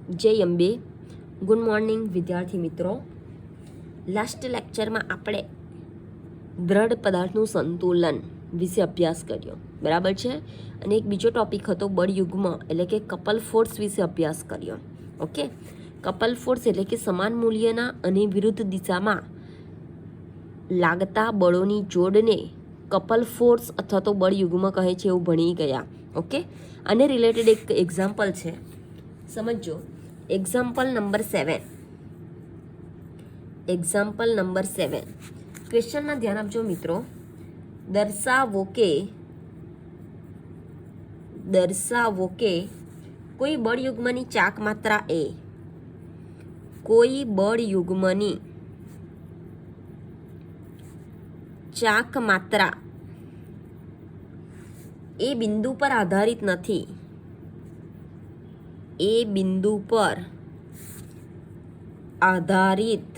જય Ambe. Good morning વિદ્યાર્થી મિત્રો. લાસ્ટ લેક્ચરમાં આપણે દ્રઢ પદાર્થનું સંતુલન વિશે અભ્યાસ કર્યો, બરાબર છે. અને એક બીજો ટોપિક હતો બળયુગ્મ એટલે કે કપલ ફોર્સ વિશે અભ્યાસ કર્યો. ઓકે, કપલ ફોર્સ એટલે કે સમાન મૂલ્યના અને વિરુદ્ધ દિશામાં લાગતા બળોની જોડને કપલ ફોર્સ અથવા તો બળયુગ્મ કહે છે, એવું ભણી ગયા. ઓકે, આને રિલેટેડ એક એક્ઝામ્પલ છે, સમજો. Example number 7. એક્ઝામ્પલ નંબર 7 ક્વેશ્ચનમાં ધ્યાન આપજો મિત્રો. દર્શાવો કે કોઈ બળયુગ્મની ચાક માત્રા એ કોઈ બળયુગ્મની ચાક માત્રા એ બિંદુ પર આધારિત નથી. એ બિંદુ પર આધારિત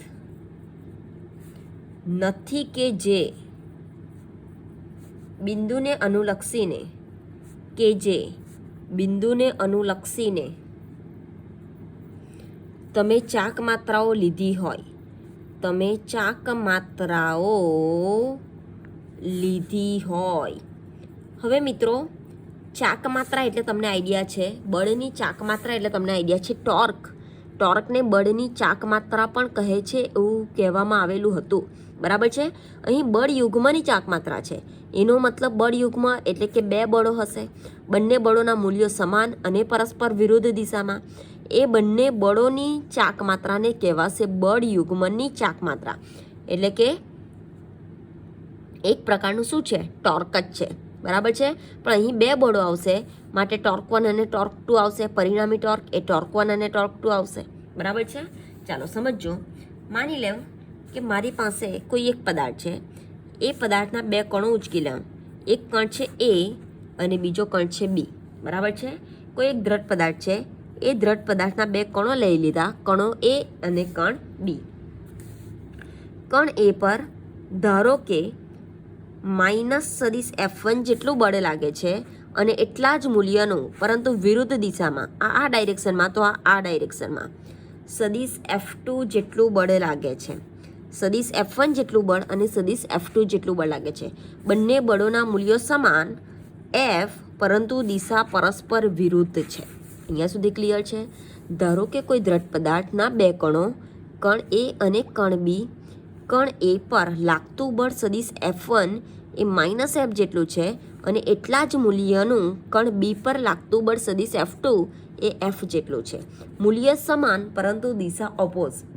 નથી કે જે બિંદુને અનુલક્ષીને તમે ચાક માત્રાઓ લીધી હોય. હવે મિત્રો, ચાક માત્રા એટલે તમને આઈડિયા છે, બળની ચાક માત્રા એટલે તમને આઈડિયા છે ટોર્કને બળની ચાક માત્રા પણ કહે છે એવું કહેવામાં આવેલું હતું, બરાબર છે. અહીં બળયુગ્મની ચાક માત્રા છે, એનો મતલબ બળયુગ્મ એટલે કે બે બળો હશે, બંને બળોના મૂલ્યો સમાન અને પરસ્પર વિરુદ્ધ દિશામાં. એ બંને બળોની ચાક માત્રાને કહેવાશે બળયુગ્મની ચાક માત્રા. એટલે કે એક પ્રકારનું શું છે, ટોર્ક જ છે, બરાબર છે. પણ અહીં બે બળો આવશે, માટે ટોર્ક 1 અને ટોર્ક 2 આવશે. પરિણામી ટોર્ક એ ટોર્ક 1 અને ટોર્ક 2 આવશે, બરાબર છે. ચાલો સમજો. માની લેવ કે મારી પાસે કોઈ એક પદાર્થ છે, એ પદાર્થના બે કણો ઉચકી લેવ. એક કણ છે એ અને બીજો કણ છે બી, બરાબર છે. કોઈ એક દ્રઢ પદાર્થ છે, એ દ્રઢ પદાર્થના બે કણો લઈ લીધા, કણો એ અને કણ બી. કણ એ પર ધારો કે માઇનસ સદિશ F1 જેટલું બળ લાગે છે અને એટલા જ મૂલ્યનું, પરંતુ વિરુદ્ધ દિશામાં, આ ડાયરેક્શનમાં તો આ ડાયરેક્શનમાં સદિશ F2 જેટલું બળ લાગે છે. સદિશ F1 જેટલું બળ અને સદિશ F2 જેટલું બળ લાગે છે. બંને બળોના મૂલ્યો સમાન F, પરંતુ દિશા પરસ્પર વિરુદ્ધ છે. અહીંયા સુધી ક્લિયર છે. ધારો કે કોઈ દ્રઢ પદાર્થના બે કણો, કણ એ અને કણ બી, કણ એ પર લાગતું બળ સદિશ F1 એ માઇનસ F જેટલું છે અને એટલા જ મૂલ્યનું કણ બી પર લાગતું બળ સદિશ F2 એ F જેટલું છે. મૂલ્ય સમાન પરંતુ દિશા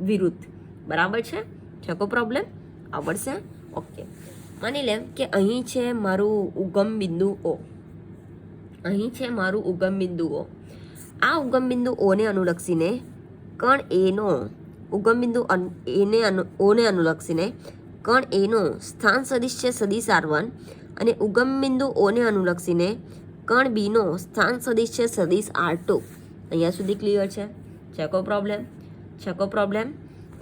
વિરુદ્ધ, બરાબર છે. છકો પ્રોબ્લેમ આવડશે? ઓકે, માની લે કે અહીં છે મારું ઉગમ બિંદુ O. આ ઉગમ બિંદુ ઓને અનુલક્ષીને કણ એનો અનુલક્ષીને કણ એનો સ્થાન સદિશ છે સદિશ R1 અને ઉગમ બિંદુ ઓને અનુલક્ષીને કણ બીનો સ્થાન સદિશ છે સદિશ R2. અહીંયા સુધી ક્લિયર છે? છકો પ્રોબ્લેમ?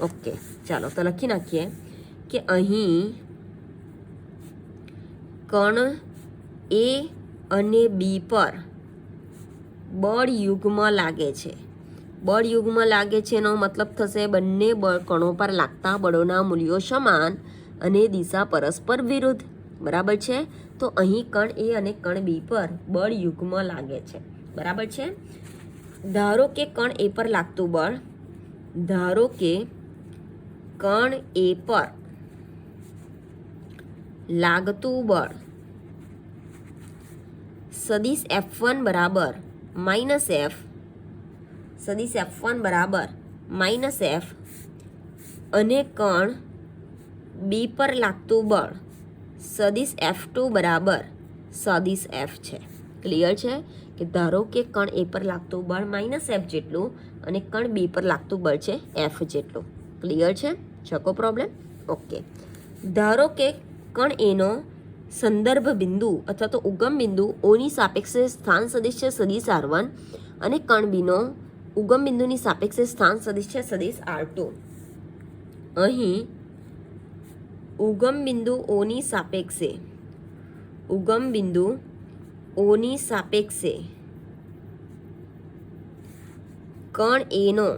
ઓકે, ચાલો તો લખી નાખીએ કે અહીં કણ એ અને બી પર બળયુગ્મ લાગે છે એનો મતલબ થશે બંને કણો પર લાગતા બળોના મૂલ્યો સમાન અને દિશા પરસ્પર વિરુદ્ધ, બરાબર છે. તો અહીં કણ એ અને કણ બી પર બળયુગ્મ લાગે છે, બરાબર છે. ધારો કે કણ એ પર લાગતું બળ સદિશ F1 બરાબર માઇનસ F અને કણ બી પર લાગતું બળ સદિશ F2 બરાબર સદિશ F છે. ક્લિયર છે કે ધારો કે કણ એ પર લાગતું બળ માઇનસ F જેટલું અને કણ બી પર લાગતું બળ છે F જેટલું. ક્લિયર છે? છકો પ્રોબ્લેમ? ઓકે. ધારો કે કણ એનો સંદર્ભ બિંદુ અથવા તો ઉગમ બિંદુ ઓની સાપેક્ષે સ્થાન સદિશ છે સદિશ R1 અને કણ બીનો ઉગમ બિંદુની સાપેક્ષે સ્થાન સદિશ છે સદિશ R2. અહીં ઉગમ બિંદુ ઓની સાપેક્ષે કણ એનો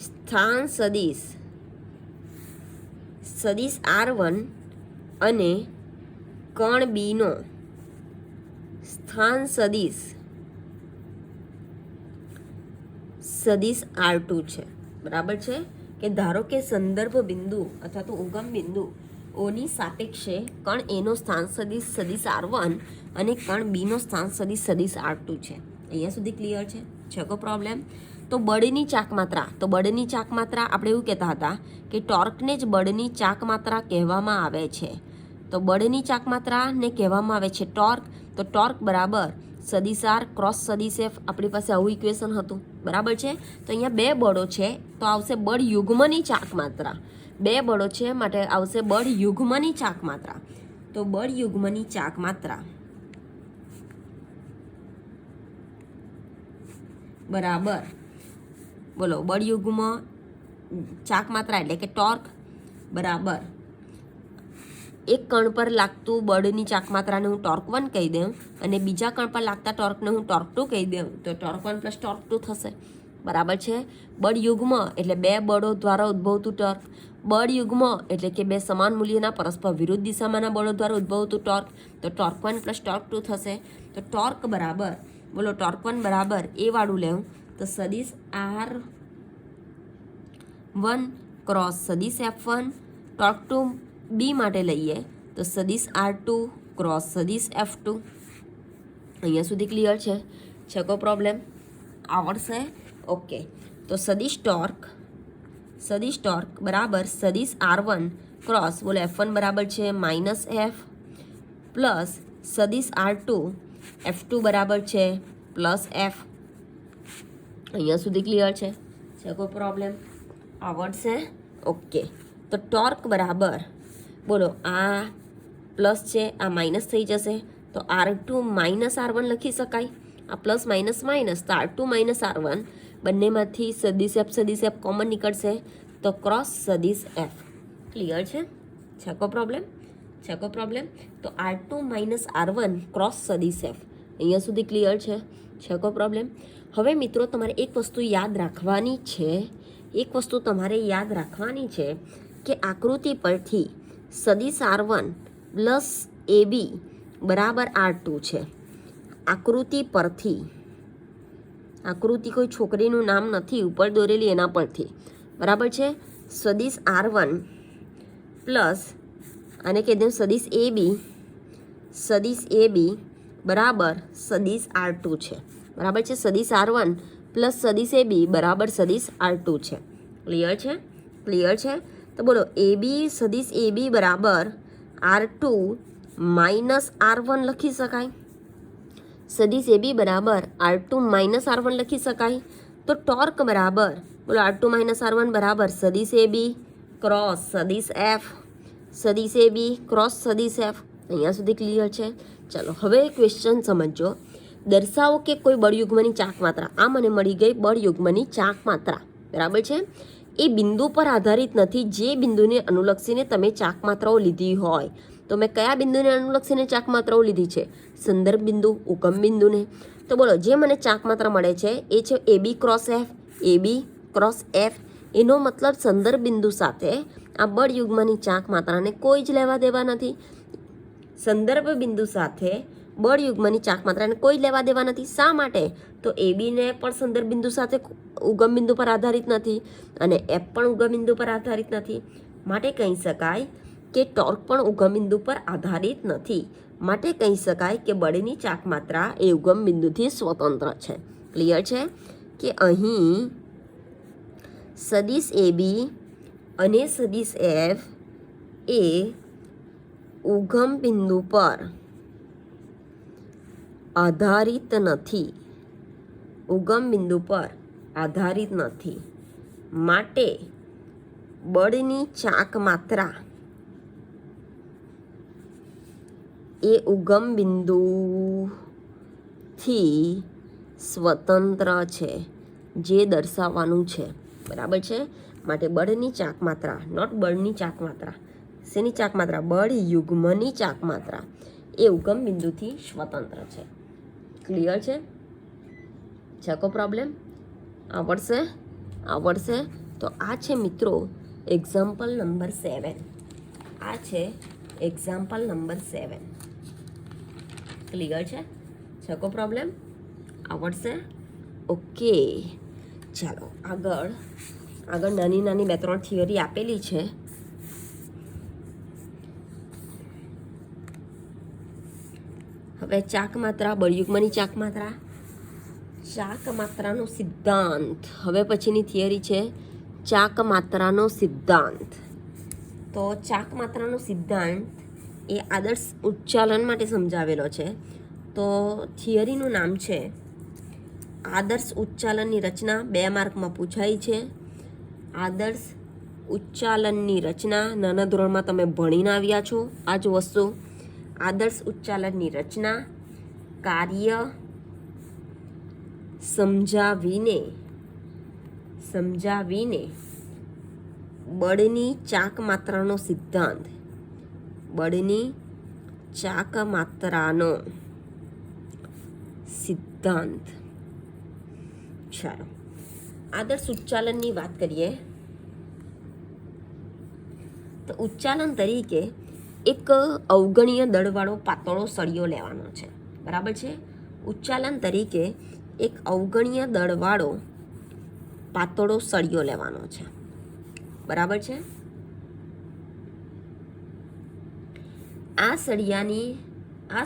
સ્થાન સદિશ R1 અને કણ બીનો સ્થાન સદિશ R2 છે. બરાબર છે કે ધારો કે સંદર્ભ બિંદુ અથવા તો ઉગમ બિંદુ ઓની સાપેક્ષે કણ એનો સ્થાન સદિશ R1 અને કણ બીનો સ્થાન સદિશ R2 છે. અહીંયા સુધી ક્લિયર છે? છે કોઈ પ્રોબ્લેમ? તો બળની ચાક માત્રા આપણે એવું કહેતા હતા કે ટોર્કને જ બળની ચાક માત્રા કહેવામાં આવે છે. તો બળની ચાક માત્રાને કહેવામાં આવે છે ટોર્ક. તો ટોર્ક બરાબર સદિશ R ક્રોસ સદિશ F. આપણી પાસે આવું ઇક્વેશન હતું. બરાબર છે. તો અહીંયા બે બળો છે તો આવશે બળ યુગ્મની ચાક માત્રા. બે બળો છે માટે આવશે બળ યુગ્મની ચાક માત્રા. તો બળ યુગ્મની ચાક માત્રા બરાબર બોલો બળ યુગ્મ ચાક માત્રા એટલે કે ટોર્ક બરાબર એક કણ પર લાગતું બળની ચાક માત્રાને હું ટોર્ક 1 કહી દઉં અને બીજા કણ પર લાગતા ટોર્કને હું ટોર્ક 2 કહી દઉં તો ટોર્ક 1 પ્લસ ટોર્ક 2 થશે. બરાબર છે. બળ યુગ્મ એટલે બે બળો દ્વારા ઉદ્ભવતું ટોર્ક. બળ યુગ્મ એટલે કે બે સમાન મૂલ્યના પરસ્પર વિરુદ્ધ દિશામાંના બળો દ્વારા ઉદ્ભવતું ટોર્ક. તો ટોર્ક 1 પ્લસ ટોર્ક 2 થશે. તો ટોર્ક બરાબર બોલો ટોર્ક 1 બરાબર એ વાળું લેવું તો સદિશ R1 ક્રોસ સદિશ F1. ટોર્ક 2 બી માટે લઈએ તો સદિશ R2 ક્રોસ સદિશ F2. અહીંયા સુધી ક્લિયર છે? છે કોઈ પ્રોબ્લેમ? આવડશે? ઓકે. તો સદિશ ટોર્ક બરાબર સદિશ R1 ક્રોસ બોલો F1 બરાબર છે માઇનસ F પ્લસ સદિશ R2 F2 બરાબર છે પ્લસ F. અહીંયા સુધી ક્લિયર છે? છે કોઈ પ્રોબ્લેમ? આવડશે? ઓકે. તો ટોર્ક બરાબર બોલો આ પ્લસ છે આ માઇનસ થઈ જશે તો R2 માઇનસ R1 લખી શકાય. આ પ્લસ માઇનસ તો R2 માઇનસ R1 બંનેમાંથી સદિશ F કોમન નીકળશે તો ક્રોસ સદિશ F. ક્લિયર છે? છે કોઈ પ્રોબ્લેમ? છે કોઈ પ્રોબ્લેમ? તો R2 માઇનસ R1 ક્રોસ સદિશ F. અહીંયા સુધી ક્લિયર છે? છે કોઈ પ્રોબ્લેમ? હવે મિત્રો તમારે એક વસ્તુ યાદ રાખવાની છે કે આકૃતિ પરથી સદિશ R1 પ્લસ AB બરાબર R2 છે. આકૃતિ કોઈ છોકરીનું નામ નથી ઉપર દોરેલી એના પરથી. બરાબર છે. સદિશ R1 પ્લસ આને કહી દઉં સદિશ AB બરાબર સદિશ R2 છે. બરાબર છે. સદિશ R1 પ્લસ સદિશ AB બરાબર સદિશ R2 છે. ક્લિયર છે? ક્લિયર છે? તો બોલો સદિશ AB બરાબર R2 માઇનસ R1 લખી શકાય. સદિશ AB બરાબર R2 માઇનસ R1 લખી શકાય. તો ટોર્ક બરાબર બોલો R2 માઇનસ R1 બરાબર સદિશ AB ક્રોસ સદિશ F. સદિશ AB ક્રોસ સદિશ F. અહીંયા સુધી ક્લિયર છે? ચાલો હવે ક્વેશ્ચન સમજો. દર્શાવો કે કોઈ બળયુગ્મની ચાક માત્રા. આ મને મળી ગઈ બળયુગ્મની ચાક માત્રા. બરાબર છે. એ બિંદુ પર આધારિત નથી જે બિંદુને અનુલક્ષીને તમે ચાક માત્રાઓ લીધી હોય. તો મેં કયા બિંદુને અનુલક્ષીને ચાક માત્રાઓ લીધી છે? સંદર્ભ બિંદુ ઉગમ બિંદુને. તો બોલો જે મને ચાક માત્રા મળે છે એ છે AB ક્રોસ F. એનો મતલબ સંદર્ભ બિંદુ સાથે આ બળયુગ્મની ચાક માત્રાને કોઈ જ લેવા દેવા નથી. સંદર્ભ બિંદુ સાથે બળયુગ્મની ચાક માત્રાને કોઈ લેવા દેવા નથી. શા માટે? તો ABને પણ સંદર્ભ બિંદુ સાથે ઉગમ બિંદુ પર આધારિત નથી અને F પણ ઉગમ બિંદુ પર આધારિત નથી. માટે કહી શકાય કે ટોર્ક પણ ઉગમ બિંદુ પર આધારિત નથી. માટે કહી શકાય કે બળની ચાક માત્રા એ ઉગમ બિંદુથી સ્વતંત્ર છે. ક્લિયર છે? કે અહીં સદિશ AB અને સદિશ F એ ઉગમ બિંદુ પર આધારિત નથી. ઉગમ બિંદુ પર આધારિત નથી. માટે બળની ચાક માત્રા એ ઉગમ બિંદુથી સ્વતંત્ર છે જે દર્શાવવાનું છે. બરાબર છે. માટે બળની ચાક માત્રા નોટ બળની ચાક માત્રા. શેની ચાક માત્રા? બળ યુગ્મની ચાક માત્રા એ ઉગમ બિંદુથી સ્વતંત્ર છે. ક્લિયર છે? છે કો પ્રોબ્લેમ? આવડશે? આવડશે? તો આ છે મિત્રો એક્ઝામ્પલ નંબર 7. આ છે એક્ઝામ્પલ નંબર 7. ક્લિયર છે કો પ્રોબ્લેમ? આવડશે? ઓકે, ચાલો આગળ નાની નાની 2-3 થિયરી આપેલી છે. હવે ચાક માત્રા, બળયુગ્મની ચાક માત્રાનો સિદ્ધાંત. હવે પછીની થિયરી છે ચાક માત્રાનો સિદ્ધાંત. તો ચાક માત્રાનો સિદ્ધાંત એ આદર્શ ઉચ્ચાલન માટે સમજાવેલો છે. તો થિયરીનું નામ છે આદર્શ ઉચ્ચાલનની રચના. 2 માર્કમાં પૂછાય છે. આદર્શ ઉચ્ચાલનની રચના નાના ધોરણમાં તમે ભણીને આવ્યા છો આ જ વસ્તુ. આદર્શ ઉચ્ચાલનની રચના, કાર્ય સમજાવીને બળની ચાક માત્રાનો સિદ્ધાંત. બળની ચાક માત્રાનો સિદ્ધાંત. ચાલો આદર્શ ઉચ્ચાલનની વાત કરીએ તો ઉચ્ચાલન તરીકે એક અવગણીય દળવાળો પાતળો સળિયો લેવાનો છે. બરાબર છે? ઉચ્ચાલન તરીકે એક અવગણીય દળવાળો પાતળો સળિયો લેવાનો છે. બરાબર છે? આ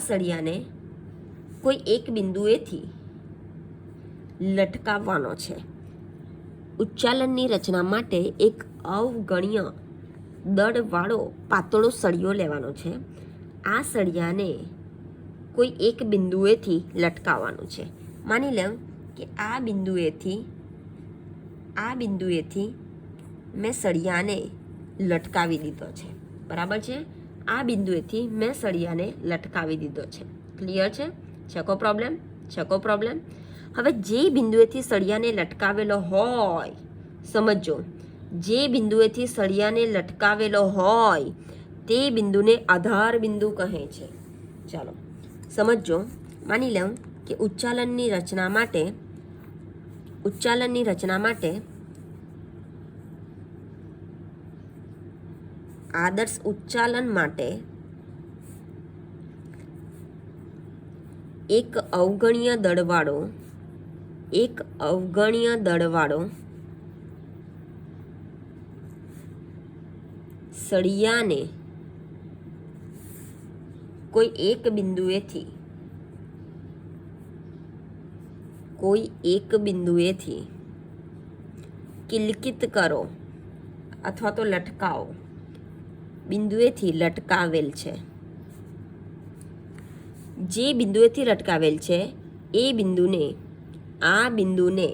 સળિયાને કોઈ એક બિંદુએથી લટકાવવાનો છે. ઉચ્ચાલનની રચના માટે એક અવગણ્ય દળવાળો પાતળો સળિયો લેવાનો છે. આ સળિયાને કોઈ એક બિંદુએથી લટકાવવાનું છે. માની લો કે આ બિંદુએથી મેં સળિયાને લટકાવી દીધો છે. બરાબર છે? આ બિંદુએથી મેં સળિયાને લટકાવી દીધો છે. ક્લિયર છે? કો પ્રોબ્લેમ? હવે જે બિંદુએથી સળિયાને લટકાવેલો હોય, સમજો, જે બિંદુએથી સળિયાને લટકાવેલો હોય તે બિંદુને આધાર બિંદુ કહે છે. ચાલો સમજો. માની લઉં કે ઉચ્ચાલનની રચના માટે આદર્શ ઉચ્ચાલન માટે એક અવગણ્ય દળવાળો સળિયાને કોઈ એક બિંદુએથી કિલકિત કરો અથવા તો લટકાવો. બિંદુએથી લટકાવેલ છે. જે બિંદુએથી લટકાવેલ છે એ આ બિંદુને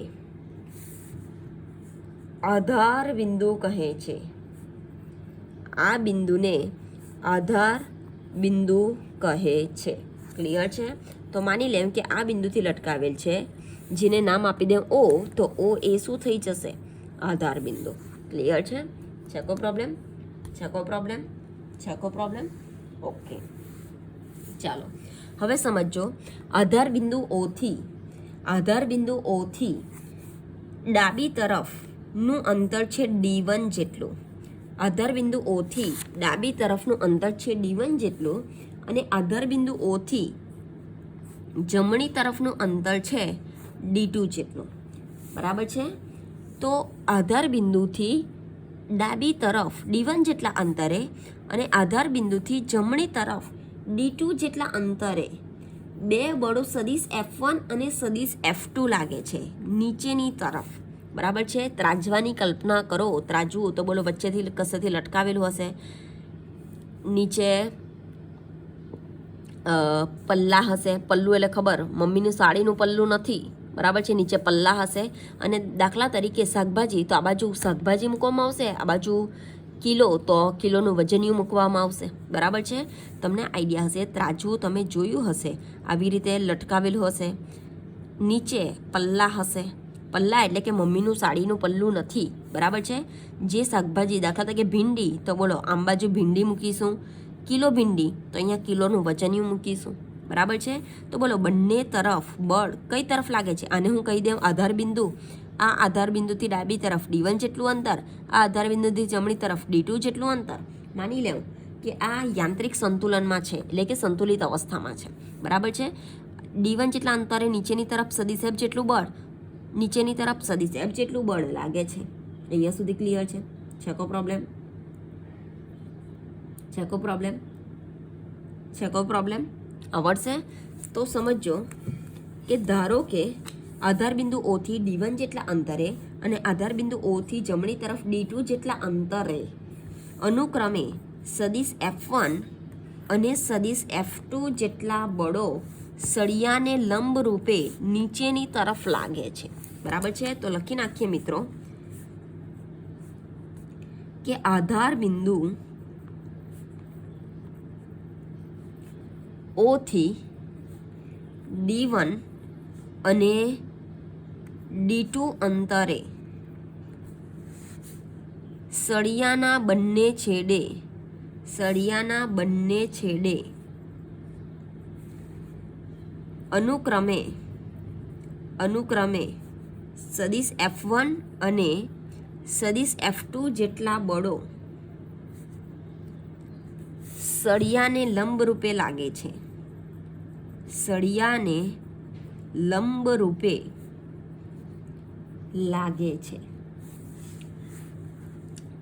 આધાર બિંદુ કહે છે. આ બિંદુને આધાર બિંદુ કહે છે. ક્લિયર છે? તો માની લેમ કે આ બિંદુથી લટકાવેલ છે, જેને નામ આપી દે O, તો O એ શું થઈ જશે? આધાર બિંદુ. ક્લિયર છે? કો પ્રોબ્લેમ? ઓકે, ચાલો હવે સમજો. આધાર બિંદુ O થી ડાબી તરફનું અંતર છે D1 જેટલું. આધાર બિંદુ O થી ડાબી તરફનું અંતર છે D1 જેટલું અને આધાર બિંદુ O થી જમણી તરફનું અંતર છે D2 જેટલું. બરાબર છે? તો આધાર બિંદુથી ડાબી તરફ D1 જેટલા અંતરે અને આધાર બિંદુથી જમણી તરફ D2 જેટલા અંતરે 2 બળો સદિશ F1 અને સદિશ F2 લાગે છે નીચેની તરફ. બરાબર છે? ત્રાજવાની કલ્પના કરો. ત્રાજવું તો બોલો વચ્ચેથી કસેથી લટકાવેલું હશે. નીચે પલ્લા હશે. પલ્લું એટલે ખબર, મમ્મીની સાડીનું પલ્લું નથી. બરાબર છે? નીચે પલ્લા હશે. અને દાખલા તરીકે શાકભાજી, તો આ બાજુ શાકભાજી મૂકવામાં આવશે, આ બાજુ કિલો, તો કિલોનું વજનિયું મૂકવામાં આવશે. બરાબર છે? તમને આઈડિયા હશે. ત્રાજવું તમે જોયું હશે, આવી રીતે લટકાવેલું હશે. નીચે પલ્લા હશે. પલ્લા એટલે કે મમ્મીનું સાડીનું પલ્લું નથી. બરાબર છે? જે શાકભાજી, દાખલા તરીકે ભીંડી, તો બોલો આમ બાજુ ભીંડી મૂકીશું. કિલો ભીંડી, તો અહીંયા કિલોનું વજનિયું મૂકીશું. બરાબર છે. તો બોલો બંને તરફ બળ કઈ તરફ લાગે છે? આને હું કહી દઉં આધાર બિંદુ. આ આધાર બિંદુથી ડાબી તરફ D1 જેટલું અંતર, આ આધાર બિંદુથી જમણી તરફ D2 જેટલું અંતર. માની લેવું કે આ યાંત્રિક સંતુલનમાં છે, એટલે કે સંતુલિત અવસ્થામાં છે. બરાબર છે. D1 જેટલા અંતરે નીચેની તરફ સદિશ F જેટલું બળ, નીચેની તરફ સદિશ F જેટલું બળ લાગે છે. અહીંયા સુધી ક્લિયર છે? છે કો પ્રોબ્લેમ? છે કો પ્રોબ્લેમ? છે કો પ્રોબ્લેમ? આવડશે? તો સમજો કે ધારો કે આધાર બિંદુ O થી D1 જેટલા અંતરે અને આધાર બિંદુ O થી જમણી તરફ D2 જેટલા અંતરે અનુક્રમે સદિશ F1 અને સદિશ F2 જેટલા બળો સળિયાને લંબ રૂપે નીચેની તરફ લાગે છે. બરાબર છે. તો લખી નાખીએ મિત્રો કે આધાર બિંદુ O થી D1 અને D2 અંતરે સળિયાના બંને છેડે અનુક્રમે સદિશ F1 અને સદિશ F2 જેટલા બળો સળિયાને લંબ રૂપે લાગે છે. સળિયાને લંબ રૂપે લાગે છે.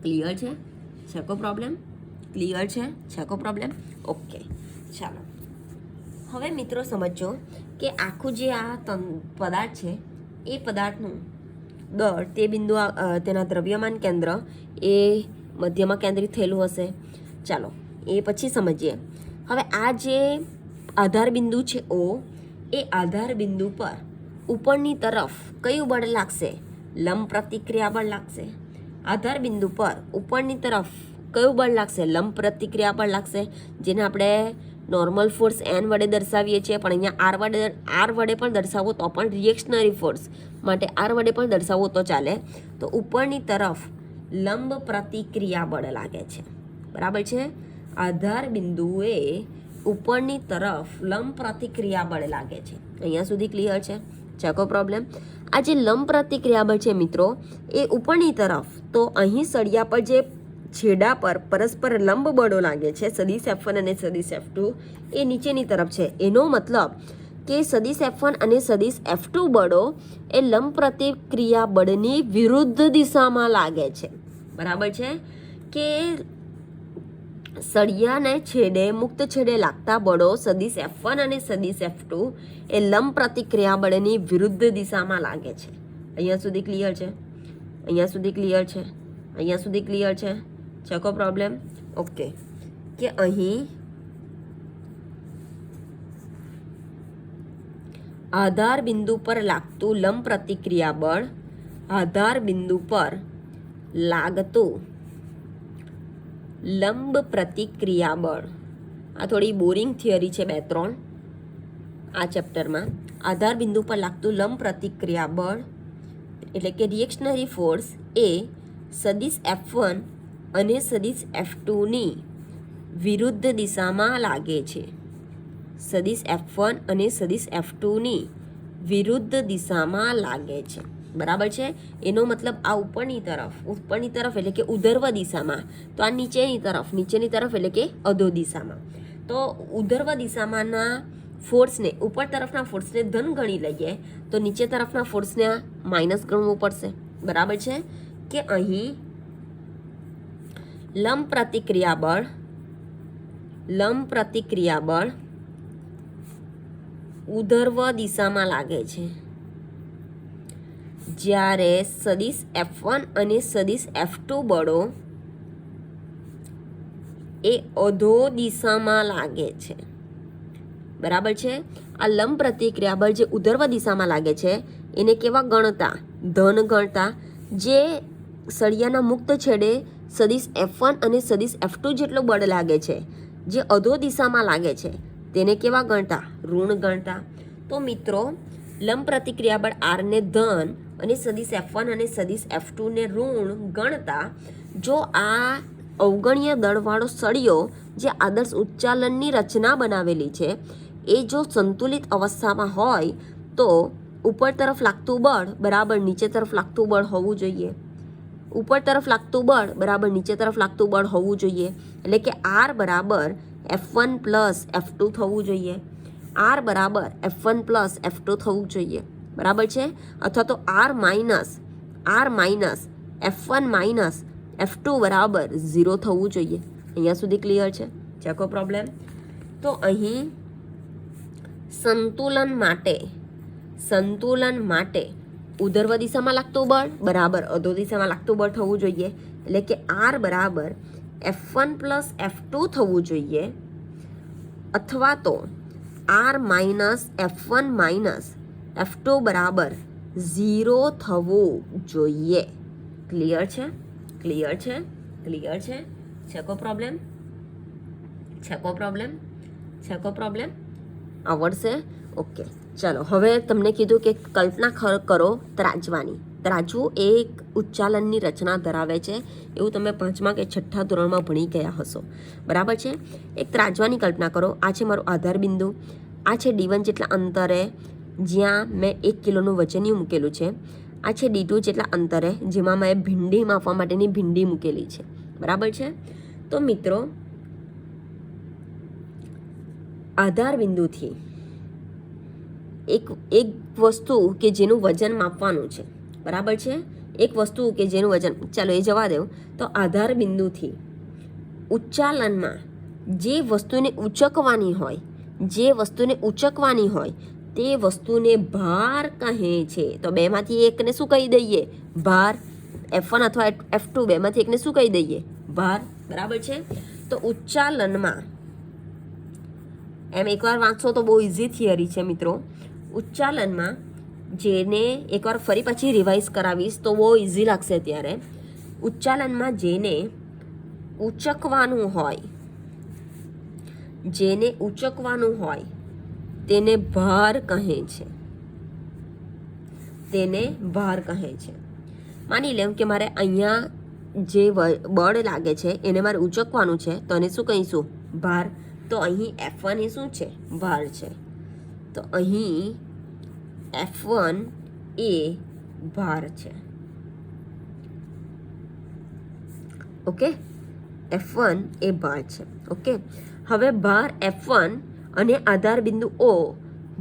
ક્લિયર છે? છે કો પ્રોબ્લેમ? ક્લિયર છે? છે કો પ્રોબ્લેમ? ઓકે, ચાલો હવે મિત્રો સમજો કે આખું જે આ પદાર્થ છે એ પદાર્થનું દળ તે બિંદુ તેના દ્રવ્યમાન કેન્દ્ર એ મધ્યમાં કેન્દ્રિત થયેલું હશે. ચાલો એ પછી સમજીએ. હવે આ જે આધાર બિંદુ છે O, એ આધાર બિંદુ પર ઉપરની તરફ કયું બળ લાગશે? લંબ પ્રતિક્રિયા બળ લાગશે. આધાર બિંદુ પર ઉપરની તરફ કયું બળ લાગશે? લંબ પ્રતિક્રિયા બળ લાગશે, જેને આપણે નોર્મલ ફોર્સ N વડે દર્શાવીએ છીએ, પણ અહીંયા R વડે પણ દર્શાવો તો પણ રિએક્શનરી ફોર્સ માટે R વડે પણ દર્શાવો તો ચાલે. તો ઉપરની તરફ લંબ પ્રતિક્રિયા બળ લાગે છે. બરાબર છે. આધાર બિંદુએ ઉપરની તરફ લંબ પ્રતિક્રિયા બળ લાગે છે. અહીંયા સુધી ક્લિયર છે? છે કો પ્રોબ્લેમ? આ જે લંબ પ્રતિક્રિયા બળ છે મિત્રો એ ઉપરની તરફ, તો અહીં સળિયા પર જે છેડા પર પરસ્પર લંબ બળો લાગે છે સદિશ F1 અને સદિશ F2 એ નીચેની તરફ છે. એનો મતલબ કે સદિશ F1 અને સદિશ F2 બળો એ લંબ પ્રતિક્રિયા બળની વિરુદ્ધ દિશામાં લાગે છે. બરાબર છે. કે સળિયાને છેડે મુક્ત છેડે લાગતા બળો સદિશ F1 અને સદિશ F2 એ લંબ પ્રતિક્રિયા બળની વિરુદ્ધ દિશામાં લાગે છે. અહીંયા સુધી ક્લિયર છે? અહીંયા સુધી ક્લિયર છે? અહીંયા સુધી ક્લિયર છે? છે કો પ્રોબ્લેમ? ઓકે. કે અહીં આધાર બિંદુ પર લાગતું લંબ પ્રતિક્રિયા બળ, આધાર બિંદુ પર લાગતું લંબ પ્રતિક્રિયા બળ, આ થોડી બોરિંગ થિયરી છે 2-3 આ ચેપ્ટરમાં. આધાર બિંદુ પર લાગતું લંબ પ્રતિક્રિયા બળ એટલે કે રિએક્શનરી ફોર્સ એ સદિશ F1 અને સદિશ F2 ની વિરુદ્ધ દિશામાં લાગે છે. સદિશ F1 અને સદિશ F2 ની વિરુદ્ધ દિશામાં લાગે છે. બરાબર છે. એનો મતલબ આ ઉપરની તરફ એટલે કે ઉધર્વ દિશામાં, તો આ નીચેની તરફ એટલે કે અધો દિશામાં. તો ઉધર્વ દિશામાંના ફોર્સને, ઉપર તરફના ફોર્સને ધન ગણી લઈએ તો નીચે તરફના ફોર્સને માઇનસ ગણવું પડશે. બરાબર છે. કે અહીં લંબ પ્રતિક્રિયા બળ ઉધર્વ દિશામાં લાગે છે, જ્યારે સદિશ F1 અને સદિશ F2 બળો એ અધો દિશામાં લાગે છે. બરાબર છે. આ લંબ પ્રતિક્રિયા બળ જે ઉધર્વ દિશામાં લાગે છે એને કેવા ગણતા? ધન ગણતા. જે સળિયાના મુક્ત છેડે સદિશ F1 અને સદિશ F2 જેટલો બળ લાગે છે, જે અધો દિશામાં લાગે છે, તેને કેવા ગણતા? ઋણ ગણતા. તો મિત્રો લંબ પ્રતિક્રિયા બળ R ને ધન અને સદિશ F1 અને સદિશ F2 ને ઋણ ગણતા જો આ અવગણ્ય દળવાળો સળિયો જે આદર્શ ઉચ્ચાલનની રચના બનાવેલી છે એ જો સંતુલિત અવસ્થામાં હોય તો ઉપર તરફ લાગતું બળ બરાબર નીચે તરફ લાગતું બળ હોવું જોઈએ. ઉપર તરફ લાગતું બળ બરાબર નીચે તરફ લાગતું બળ હોવું જોઈએ. એટલે કે આર બરાબર F1 પ્લસ F2 થવું જોઈએ. આર બરાબર F1 પ્લસ F2 થવું જોઈએ. બરાબર છે. અથવા તો R minus F1 minus F2 બરાબર 0 થવું જોઈએ. અહીંયા સુધી ક્લિયર છે? ચેકો પ્રોબ્લેમ. તો અહીં સંતુલન માટે ઉધર્વ દિશામાં લાગતું બળ બરાબર અધો દિશામાં લાગતું બળ થવું જોઈએ. એટલે કે આર બરાબર F1 પ્લસ F2 થવું જોઈએ અથવા તો R minus F1 minus F2 બરાબર 0 થવું જોઈએ. ક્લિયર છે? છેકો પ્રોબ્લેમ આવડશે? ઓકે, ચાલો હવે તમને કીધું કે કલ્પના કરો ત્રાજવાની. ત્રાજવું એ એક ઉચ્ચાલનની રચના ધરાવે છે એવું તમે 5મા કે 6ઠ્ઠા ધોરણમાં ભણી ગયા હશો. બરાબર છે. એક ત્રાજવાની કલ્પના કરો. આ છે મારું આધાર બિંદુ, આ છે D1 જેટલા અંતરે જ્યાં મેં 1 કિલોનું વજનિયું મૂકેલું છે, આ છે D2 જેટલા અંતરે જેમાં મેં ભીંડી માપવા માટેની ભીંડી મૂકેલી છે. બરાબર છે. તો મિત્રો આધાર બિંદુથી એક વસ્તુ કે જેનું વજન માપવાનું છે. બરાબર છે. એક વસ્તુ કે જેનું વજન, ચાલો એ જવા દેવું. તો આધાર બિંદુથી ઉચ્ચાલનમાં જે વસ્તુને ઉચકવાની હોય તે વસ્તુને ભાર કહે છે. તો બેમાંથી એકને શું કહી દઈએ? ભાર. F1 અથવા F2 બેમાંથી એકને શું કહી દઈએ? ભાર. બરાબર છે. તો ઉચ્ચાલનમાં એમ એકવાર વાંચશો તો બહુ ઇઝી થિયરી છે મિત્રો. ઉચ્ચાલનમાં જેને એકવાર ફરી પછી રિવાઇઝ કરાવીશ તો બહુ ઇઝી લાગશે. ત્યારે ઉચ્ચાલનમાં જેને ઉચકવાનું હોય તેને ભાર કહે છે. માની લેમ કે મારે અહીંયા જે બળ લાગે છે એને મારે ઉચકવાનું છે તો એને શું કહીશું? ભાર. તો અહીં F1 એ શું છે? ભાર છે. તો અહીં F1 એ ભાર છે. ઓકે, F1 એ ભાર છે. ઓકે, હવે ભાર F1 અને આધાર બિંદુ O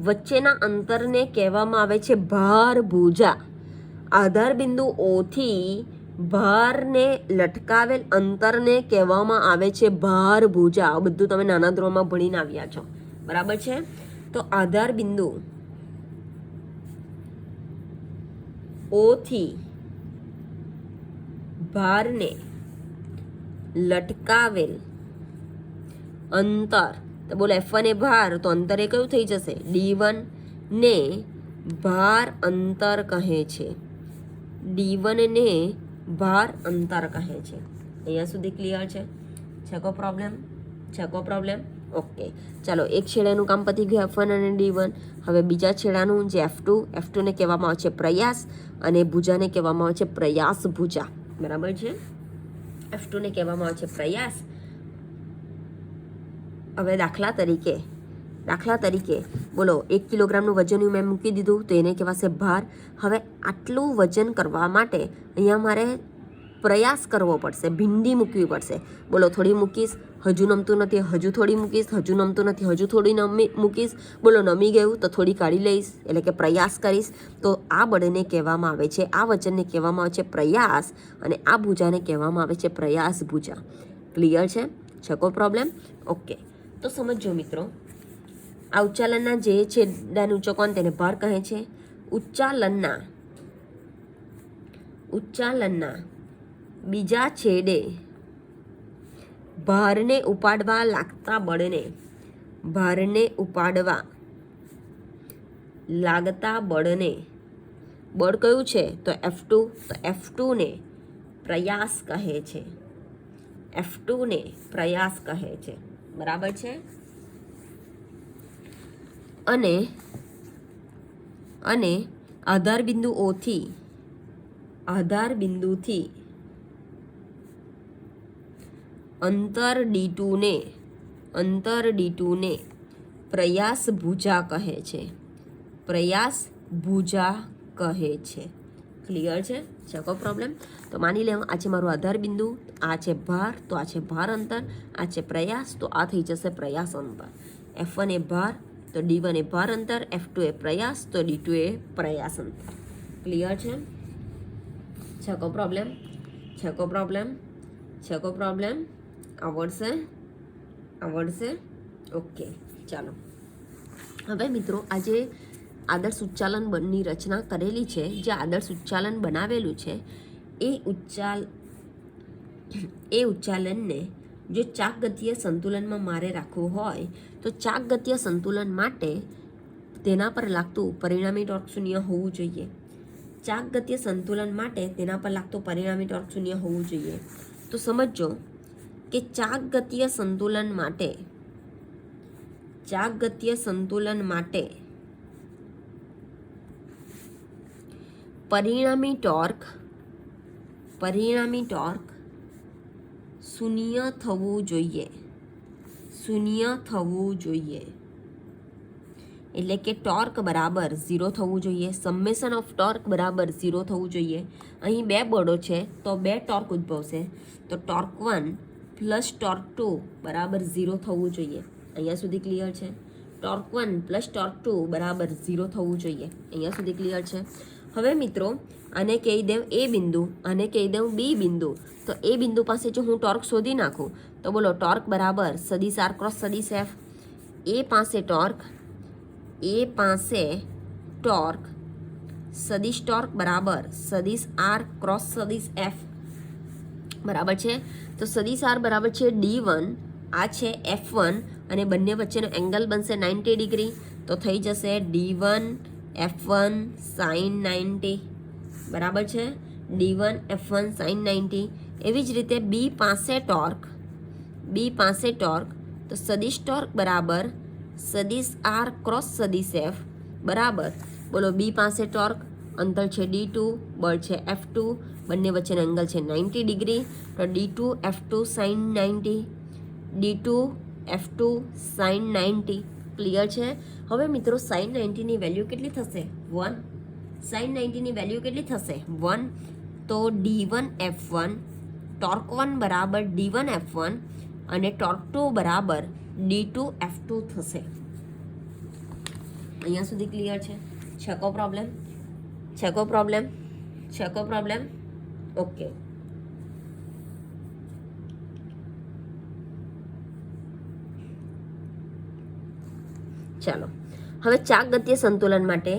વચ્ચેના અંતરને કહેવામાં આવે છે ભાર ભુજા. આધાર બિંદુ O થી ભારને લટકાવેલ અંતરને કહેવામાં આવે છે ભાર ભુજા. આ બધું તમે નાના ધોરણમાં ભણીને આવ્યા છો. બરાબર છે. તો આધાર બિંદુ O થી ભારને લટકાવેલ અંતર, તો બોલો F1 એ ભાર, તો અંતર એ કયું થઈ જશે? D1 ને ભાર અંતર કહે છે. D1 ને ભાર અંતર કહે છે. અહીંયા સુધી ક્લિયર છે? છેકો પ્રોબ્લેમ. ઓકે, ચાલો એક છેડાનું કામ પતી ગયું F1 અને D1. હવે બીજા છેડાનું જે F2 ને કહેવામાં આવે છે પ્રયાસ અને ભુજાને કહેવામાં આવે છે પ્રયાસ ભુજા. બરાબર છે. F2 ને કહેવામાં આવે છે પ્રયાસ. હવે દાખલા તરીકે બોલો 1 કિલોગ્રામનું વજન મેં મૂકી દીધું તો એને કહેવાશે ભાર. હવે આટલું વજન કરવા માટે અહીંયા મારે પ્રયાસ કરવો પડશે, ભીંડી મૂકવી પડશે. બોલો થોડી મૂકીશ, હજુ નમતું નથી, હજુ થોડી મૂકીશ, હજુ નમતું નથી, હજુ થોડી મૂકીશ. બોલો નમી ગયું તો થોડી કાઢી લઈશ, એટલે કે પ્રયાસ કરીશ. તો આ બળને કહેવામાં આવે છે, આ વજનને કહેવામાં આવે છે પ્રયાસ અને આ ભુજાને કહેવામાં આવે છે પ્રયાસ ભુજા. ક્લિયર છે? છકો પ્રોબ્લેમ. ઓકે, તો સમજો મિત્રો, આ ઉચ્ચાલનના જે છેડાને ઉચકવાનું તેને ભાર કહે છે. ઉચ્ચાલનના બીજા છેડે ભારને ઉપાડવા લાગતા બળને બળ કયું છે? તો F2. તો F2 ને પ્રયાસ કહે છે. બરાબર છે. અને આધાર બિંદુથી અંતર D2 ને પ્રયાસ ભુજા કહે છે, પ્રયાસ ભુજા કહે છે. ક્લિયર છે? છે કોઈ પ્રોબ્લેમ? તો માની લેવું આ છે મારું આધાર બિંદુ, આ છે ભાર, તો આ છે ભાર અંતર, આ છે પ્રયાસ, તો આ થઈ જશે પ્રયાસ અંતર. F1 એ ભાર, તો D1 એ ભાર અંતર, F2 એ પ્રયાસ, તો D2 એ પ્રયાસ અંતર. ક્લિયર છે? છે કોઈ પ્રોબ્લેમ? છે કોઈ પ્રોબ્લેમ? છે કોઈ પ્રોબ્લેમ? આવડશે? આવડશે? ઓકે, ચાલો. હવે મિત્રો આજે આદર્શ ઉચ્ચાલન ની રચના કરેલી છે. જે આદર્શ ઉચ્ચાલન બનાવેલું છે એ ઉચ્ચાલનને જો ચાકગતીય સંતુલનમાં મારે રાખવું હોય તો ચાકગતીય સંતુલન માટે તેના પર લાગતું પરિણામી ટોર્ક શૂન્ય હોવું જોઈએ. ચાકગતીય સંતુલન માટે તેના પર લાગતું પરિણામી ટોર્ક શૂન્ય હોવું જોઈએ. તો સમજો કે ચાકગતીય સંતુલન માટે પરિણામી ટોર્ક શૂન્ય થવું જોઈએ. શૂન્ય થવું જોઈએ એટલે કે ટોર્ક બરાબર 0 થવું જોઈએ. સમેશન ઓફ ટોર્ક બરાબર 0 થવું જોઈએ. અહીં બે બળો છે તો બે ટોર્ક ઉદ્ભવશે, તો ટોર્ક 1 પ્લસ ટોર્ક 2 બરાબર 0 થવું જોઈએ. અહીંયા સુધી ક્લિયર છે? ટોર્ક 1 પ્લસ ટોર્ક 2 બરાબર 0 થવું જોઈએ. અહીંયા સુધી ક્લિયર છે? હવે મિત્રો આને કહી દઉં એ બિંદુ, આને કહી દઉં બી બિંદુ. તો એ બિંદુ પાસે જો હું ટોર્ક શોધી નાખું તો બોલો ટોર્ક બરાબર સદિશ આર ક્રોસ સદિશ એફ. એ પાસે ટોર્ક સદિશ ટોર્ક બરાબર સદિશ આર ક્રોસ સદિશ એફ. બરાબર છે? તો સદિશ આર બરાબર છે D1, આ છે F1 અને બંને વચ્ચેનો એંગલ બનશે 90 ડિગ્રી. તો થઈ જશે D1 F1 sin 90. બરાબર છે? D1 F1 sin 90. એવી જ રીતે બી પાસે ટોર્ક તો સદિશ ટોર્ક બરાબર સદિશ આર ક્રોસ સદિશ એફ. બરાબર, બોલો બી પાસે ટોર્ક, અંતર છે D2, બળ છે F2, બંને વચ્ચેનો એંગલ છે 90 ડિગ્રી. તો D2 F2 sin 90, D2 F2 sin 90. Clear છે? હવે મિત્રો sin 90 ની વેલ્યુ કેટલી થશે? 1. sin 90 ની વેલ્યુ કેટલી થશે? 1. તો D1 F1 ટોર્ક 1 બરાબર D1 F1 અને ટોર્ક 2 બરાબર D2 F2 થશે. અહીંયા સુધી ક્લિયર છે? છે કોઈ પ્રોબ્લેમ? છે કોઈ પ્રોબ્લેમ? છે કોઈ પ્રોબ્લેમ? ઓકે. ચાલો, હવે ચાકગતીય સંતુલન માટે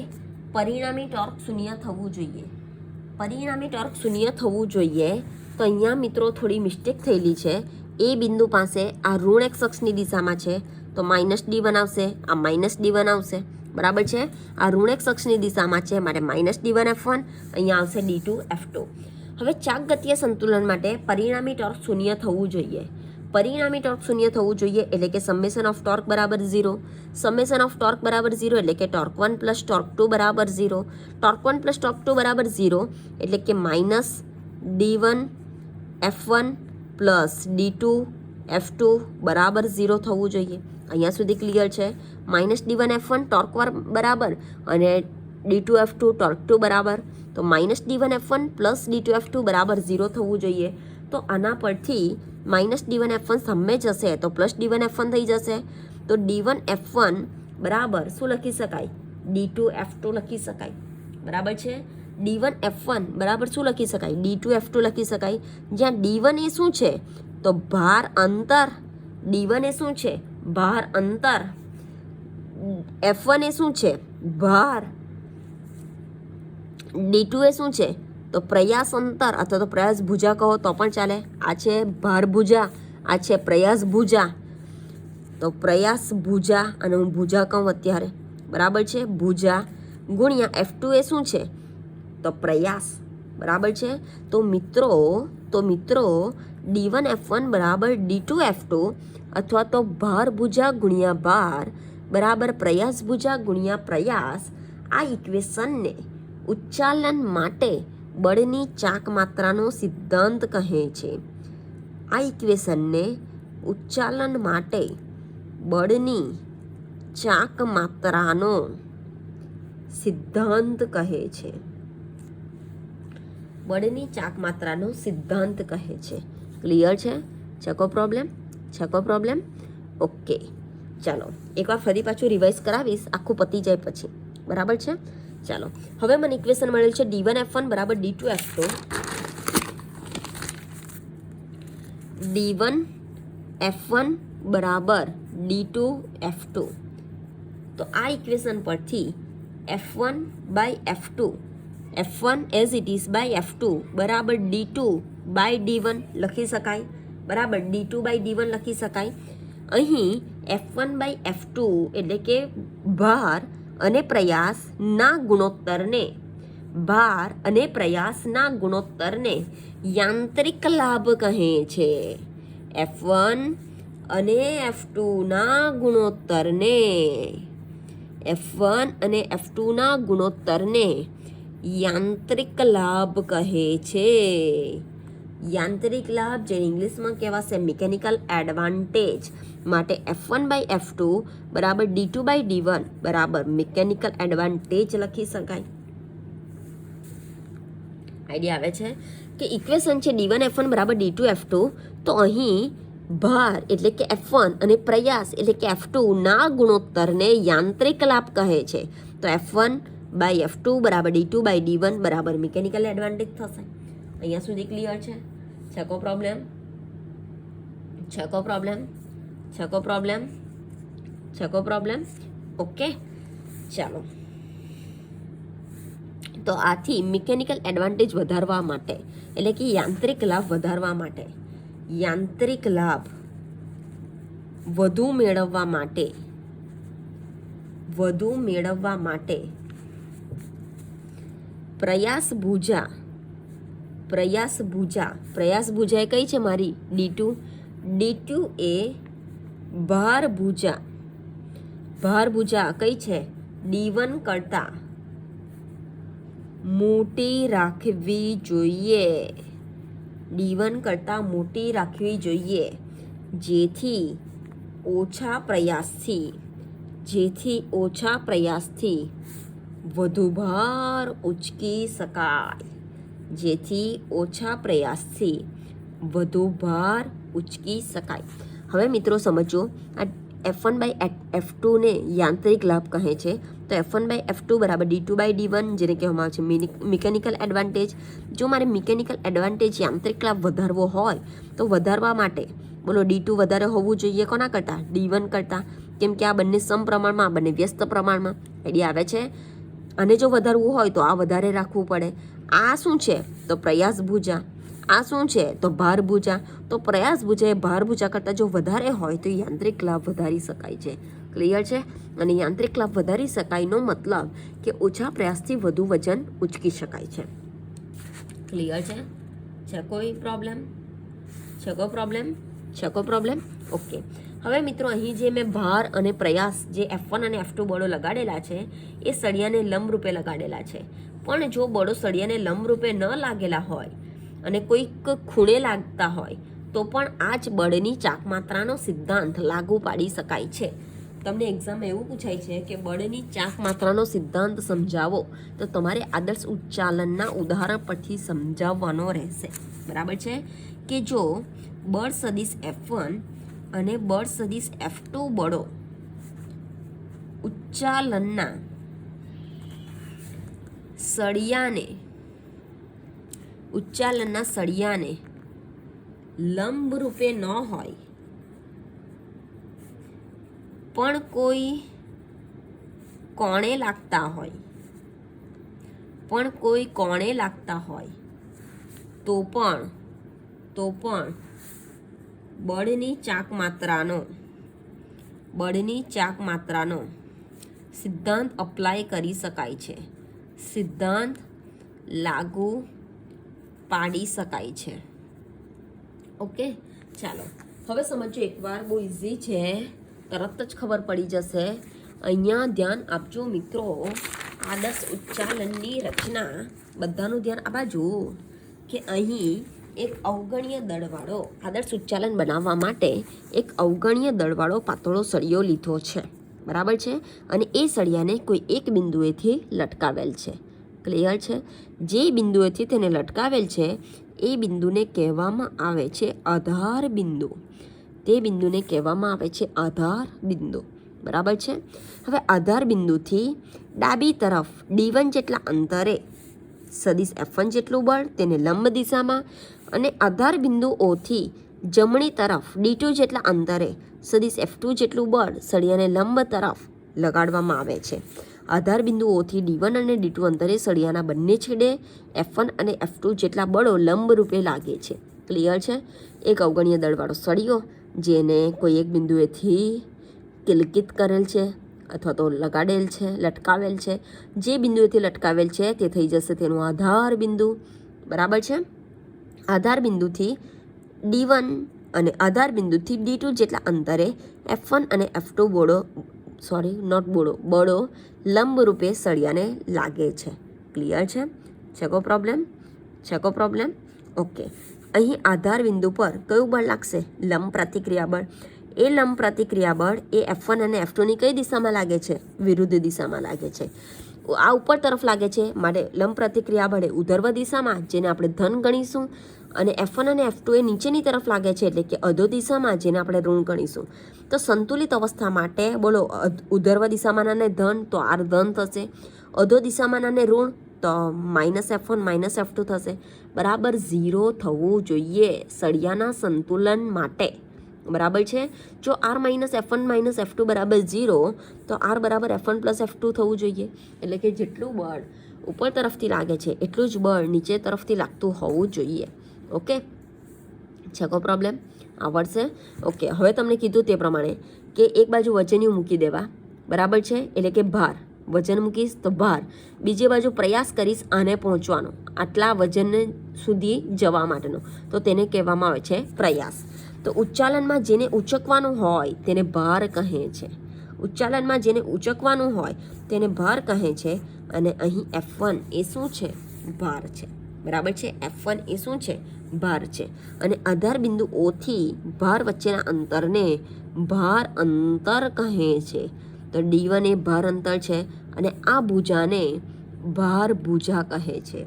પરિણામી ટોર્ક શૂન્ય થવું જોઈએ. પરિણામી ટોર્ક શૂન્ય થવું જોઈએ. તો અહીંયા મિત્રો થોડી મિસ્ટેક થયેલી છે. એ બિંદુ પાસે આ ઋણ x અક્ષની દિશામાં છે તો -D1 આવશે, આ -D1 આવશે. બરાબર છે? આ ઋણ x અક્ષની દિશામાં છે માટે -D1 F1, અહીંયા આવશે D2 F2. હવે ચાકગતીય સંતુલન માટે પરિણામી ટોર્ક શૂન્ય થવું જોઈએ. પરિણામી ટોર્ક શૂન્ય થવું જોઈએ એટલે કે સમેશન ઓફ ટોર્ક બરાબર 0. સમેશન ઓફ ટોર્ક બરાબર 0 એટલે કે ટોર્ક 1 પ્લસ ટોર્ક 2 બરાબર 0. ટોર્ક 1 પ્લસ ટોર્ક 2 બરાબર 0 એટલે કે -D1 F1 plus D2 F2 બરાબર 0 થવું જોઈએ. અહીંયા સુધી ક્લિયર છે? -D1 F1 ટોર્ક 1 બરાબર અને D2 F2 ટોર્ક 2 બરાબર. તો -D1 F1 plus D2 F2 બરાબર 0 થવું જોઈએ. તો આના પરથી -D1 F1 સામે જશે તો +D1 F1 થઈ જશે. તો D1 F1 બરાબર શું લખી શકાય? D2 F2 લખી શકાય. બરાબર છે? D1 F1 બરાબર શું લખી શકાય? D2 F2 લખી શકાય. જ્યાં D1 એ શું છે? તો ભાર અંતર. D1 એ શું છે? ભાર અંતર. F1 એ શું છે? ભાર. D2 એ શું છે? તો પ્રયાસ અંતર અથવા તો પ્રયાસ ભુજા કહો તો પણ ચાલે. આ છે ભાર ભુજા, આ છે પ્રયાસ ભુજા. તો પ્રયાસ ભુજા અને હું ભુજા કહું અત્યારે. બરાબર છે? ભુજા ગુણ્યા F2 એ શું છે? તો પ્રયાસ. બરાબર છે? તો મિત્રો D1 F1 બરાબર D2 F2 અથવા તો ભાર ભુજા ગુણ્યા ભાર બરાબર પ્રયાસ ભુજા ગુણ્યા પ્રયાસ. આ ઇક્વેશનને ઉચ્ચાલન માટે બળની ચાક માત્રાનો સિદ્ધાંત કહે છે. આ ઇક્વેશનને ઉચ્ચાલન માટે બળની ચાક માત્રાનો સિદ્ધાંત કહે છે. બળની ચાક માત્રાનો સિદ્ધાંત કહે છે. ક્લિયર છે? છે કોઈ પ્રોબ્લેમ? ઓકે, ચાલો એકવાર ફરી પાછું રિવાઇઝ કરાવીશ, આખું પતી જાય પછી. બરાબર છે? ચાલો હવે મને ઇક્વેશન મળેલ છે d1f1 બરાબર d2f2. d1f1 બરાબર d2f2. તો આ ઇક્વેશન પરથી f1 by f2, f1 as it is by f2 બરાબર d2 બાય d1 લખી શકાય. બરાબર, d2 બાય d1 લખી શકાય. અહીં f1 બાય f2 એટલે કે ભાર અને પ્રયાસના ગુણોત્તરને યાંત્રિક લાભ કહે છે. f1 અને f2 ના ગુણોત્તરને યાંત્રિક લાભ કહે છે. યાંત્રિક લાભ જે ઇંગ્લિશમાં કહેવાશે મિકેનિકલ એડવાન્ટેજ. માટે f1 બાય f2 બરાબર d2 બાય d1 બરાબર મિકેનિકલ એડવાન્ટેજ લખી શકાય. આઈડિયા આવે છે કે ઇક્વેશન છે d1f1 બરાબર d2f2. તો અહીં ભાર એટલે કે f1 અને પ્રયાસ એટલે કે f2 ના ગુણોત્તરને યાંત્રિક લાભ કહે છે. તો f1 બાય f2 બરાબર d2 બાય d1 બરાબર મિકેનિકલ એડવાન્ટેજ થશે. અહીંયા સુધી ક્લિયર છે? છે કોઈ પ્રોબ્લેમ? ઓકે, ચાલો. તો આથી મિકેનિકલ એડવાન્ટેજ વધારવા માટે એટલે કે યાંત્રિક લાભ વધારવા માટે, યાંત્રિક લાભ વધુ મેળવવા માટે પ્રયાસ ભુજા એ કઈ છે મારી? d2 એ ભાર ભુજા કઈ છે? d1 કરતા મોટી રાખવી જોઈએ. જેથી ઓછા પ્રયાસથી વધુ ભાર ઉચકી શકાય. હવે મિત્રો સમજો, આ f1 બાય f2 ને યાંત્રિક લાભ કહે છે. તો f1 બાય f2 બરાબર d2 બાય d1 જેને કહેવામાં આવે છે મિકેનિકલ એડવાન્ટેજ. જો મારે મિકેનિકલ એડવાન્ટેજ યાંત્રિક લાભ વધારવો હોય તો વધારવા માટે બોલો d2 વધારે હોવું જોઈએ કોના કરતાં? d1 કરતાં. કેમ કે આ બંને સમપ્રમાણમાં, આ બંને વ્યસ્ત પ્રમાણમાં. આઈડિયા આવે છે? અને જો વધારવું હોય તો આ વધારે રાખવું પડે. આ શું છે? તો પ્રયાસ ભુજા. આ શું છે? તો ભાર ભુજા. તો પ્રયાસ ભુજા એ ભાર ભુજા કરતાં જો વધારે હોય તો યાંત્રિક લાભ વધારી શકાય છે. ક્લિયર છે? અને યાંત્રિક લાભ વધારી શકાયનો મતલબ કે ઓછા પ્રયાસથી વધુ વજન ઉચકી શકાય છે. ક્લિયર છે? છે કોઈ પ્રોબ્લેમ? ઓકે, હવે મિત્રો અહીં જે મેં ભાર અને પ્રયાસ જે f1 અને f2 બળો લગાડેલા છે એ સળિયાને લંબરૂપે લગાડેલા છે. પણ જો બળો સળિયાને લંબરૂપે ન લાગેલા હોય અને કોઈક ખૂણે લાગતા હોય તો પણ આ જ બળની ચાક માત્રાનો સિદ્ધાંત લાગુ પાડી શકાય છે. તમને એક્ઝામમાં એવું પૂછાય છે કે બળની ચાક માત્રાનો સિદ્ધાંત સમજાવો, તો તમારે આદર્શ ઉચ્ચાલનના ઉદાહરણ પરથી સમજાવવાનો રહેશે. બરાબર છે? કે જો બળ સદિશ f1 અને બળ સદિશ f2 બળો ઉચ્ચાલનના સળિયાને લંબ રૂપે ન હોય પણ કોઈ કોણે લાગતા હોય તો પણ બળની ચાક માત્રાનો સિદ્ધાંત અપ્લાય કરી શકાય છે, સિદ્ધાંત લાગુ પાડી શકાય છે. ઓકે, ચાલો હવે સમજો એકવાર, બહુ ઇઝી છે, તરત જ ખબર પડી જશે. અહીંયા ધ્યાન આપજો મિત્રો, આદર્શ ઉચ્ચાલનની રચના, બધાનું ધ્યાન આ બાજુ, કે અહીં એક અવગણ્ય દળવાળો આદર્શ ઉચ્ચાલન બનાવવા માટે એક અવગણ્ય દળવાળો પાતળો સળિયો લીધો છે. બરાબર છે, અને એ સળિયાને કોઈ એક બિંદુએથી લટકાવેલ છે. ક્લિયર છે? જે બિંદુએથી તેને લટકાવેલ છે એ બિંદુને કહેવામાં આવે છે આધાર બિંદુ. તે બિંદુને કહેવામાં આવે છે આધાર બિંદુ. બરાબર છે. હવે આધાર બિંદુથી ડાબી તરફ D1 જેટલા અંતરે સદિશ F1 જેટલું બળ તેને લંબ દિશામાં, અને આધાર બિંદુઓથી જમણી તરફ D2 જેટલા અંતરે સદિશ F2 જેટલું બળ સળિયાને લંબ તરફ લગાડવામાં આવે છે. આધાર બિંદુઓથી D1 અને D2 અંતરે સળિયાના બંને છેડે F1 અને F2 જેટલા બળો લંબ રૂપે લાગે છે. ક્લિયર છે? એક અવગણીય દળવાળો સળિયો જેને કોઈ એક બિંદુએથી કિલકિત કરેલ છે અથવા તો લગાડેલ છે, લટકાવેલ છે. જે બિંદુએથી લટકાવેલ છે તે થઈ જશે તેનું આધાર બિંદુ. બરાબર છે. આધાર બિંદુથી D1 અને આધાર બિંદુથી D2 જેટલા અંતરે F1 અને F2 બળો લંબ રૂપે સળિયાને લાગે છે. ક્લિયર છે? છેકો પ્રોબ્લેમ? ઓકે. અહીં આધાર બિંદુ પર કયું બળ લાગશે? લંબ પ્રતિક્રિયા બળ. એ લંબ પ્રતિક્રિયા બળ એ F1 અને F2ની કઈ દિશામાં લાગે છે? વિરુદ્ધ દિશામાં લાગે છે. આ ઉપર તરફ લાગે છે માટે લંબ પ્રતિક્રિયા બળ એ ઉધર્વ દિશામાં, જેને આપણે ધન ગણીશું, અને F1 અને F2 એ નીચેની તરફ લાગે છે એટલે કે અધો દિશામાં, જેને આપણે ઋણ ગણીશું. તો સંતુલિત અવસ્થા માટે બોલો, ઉધર્વ દિશામાંના ધન તો R ધન થશે, અધો દિશામાંના ઋણ તો -F1 -F2 થશે. બરાબર 0 થવું જોઈએ સળિયાના સંતુલન માટે. બરાબર છે. જો R -F1 -F2 બરાબર 0 તો R બરાબર F1 + F2 થવું જોઈએ. એટલે કે જેટલું બળ ઉપર તરફથી લાગે છે એટલું જ બળ નીચે તરફથી લાગતું હોવું જોઈએ. ઓકે, છેકો પ્રોબ્લેમ? આવડશે? ઓકે. હવે તમને કીધું તે પ્રમાણે કે એક બાજુ વજનિયું મૂકી દેવા. બરાબર છે. એટલે કે ભાર, વજન મૂકીશ તો ભાર, બીજી બાજુ પ્રયાસ કરીશ આને પહોંચવાનો, આટલા વજન સુધી જવા માટેનો, તો તેને કહેવામાં આવે છે પ્રયાસ. તો ઉચ્ચાલનમાં જેને ઉચકવાનું હોય તેને ભાર કહે છે. ઉચ્ચાલનમાં જેને ઉચકવાનું હોય તેને ભાર કહે છે. અને અહીં F1 એ શું છે? ભાર છે. બરાબર છે. F1 એ શું છે? ભાર છે. અને આધાર બિંદુઓથી ભાર વચ્ચેના અંતરને ભાર અંતર કહે છે. તો D1 એ ભાર અંતર છે, અને આ ભુજાને ભાર ભુજા કહે છે.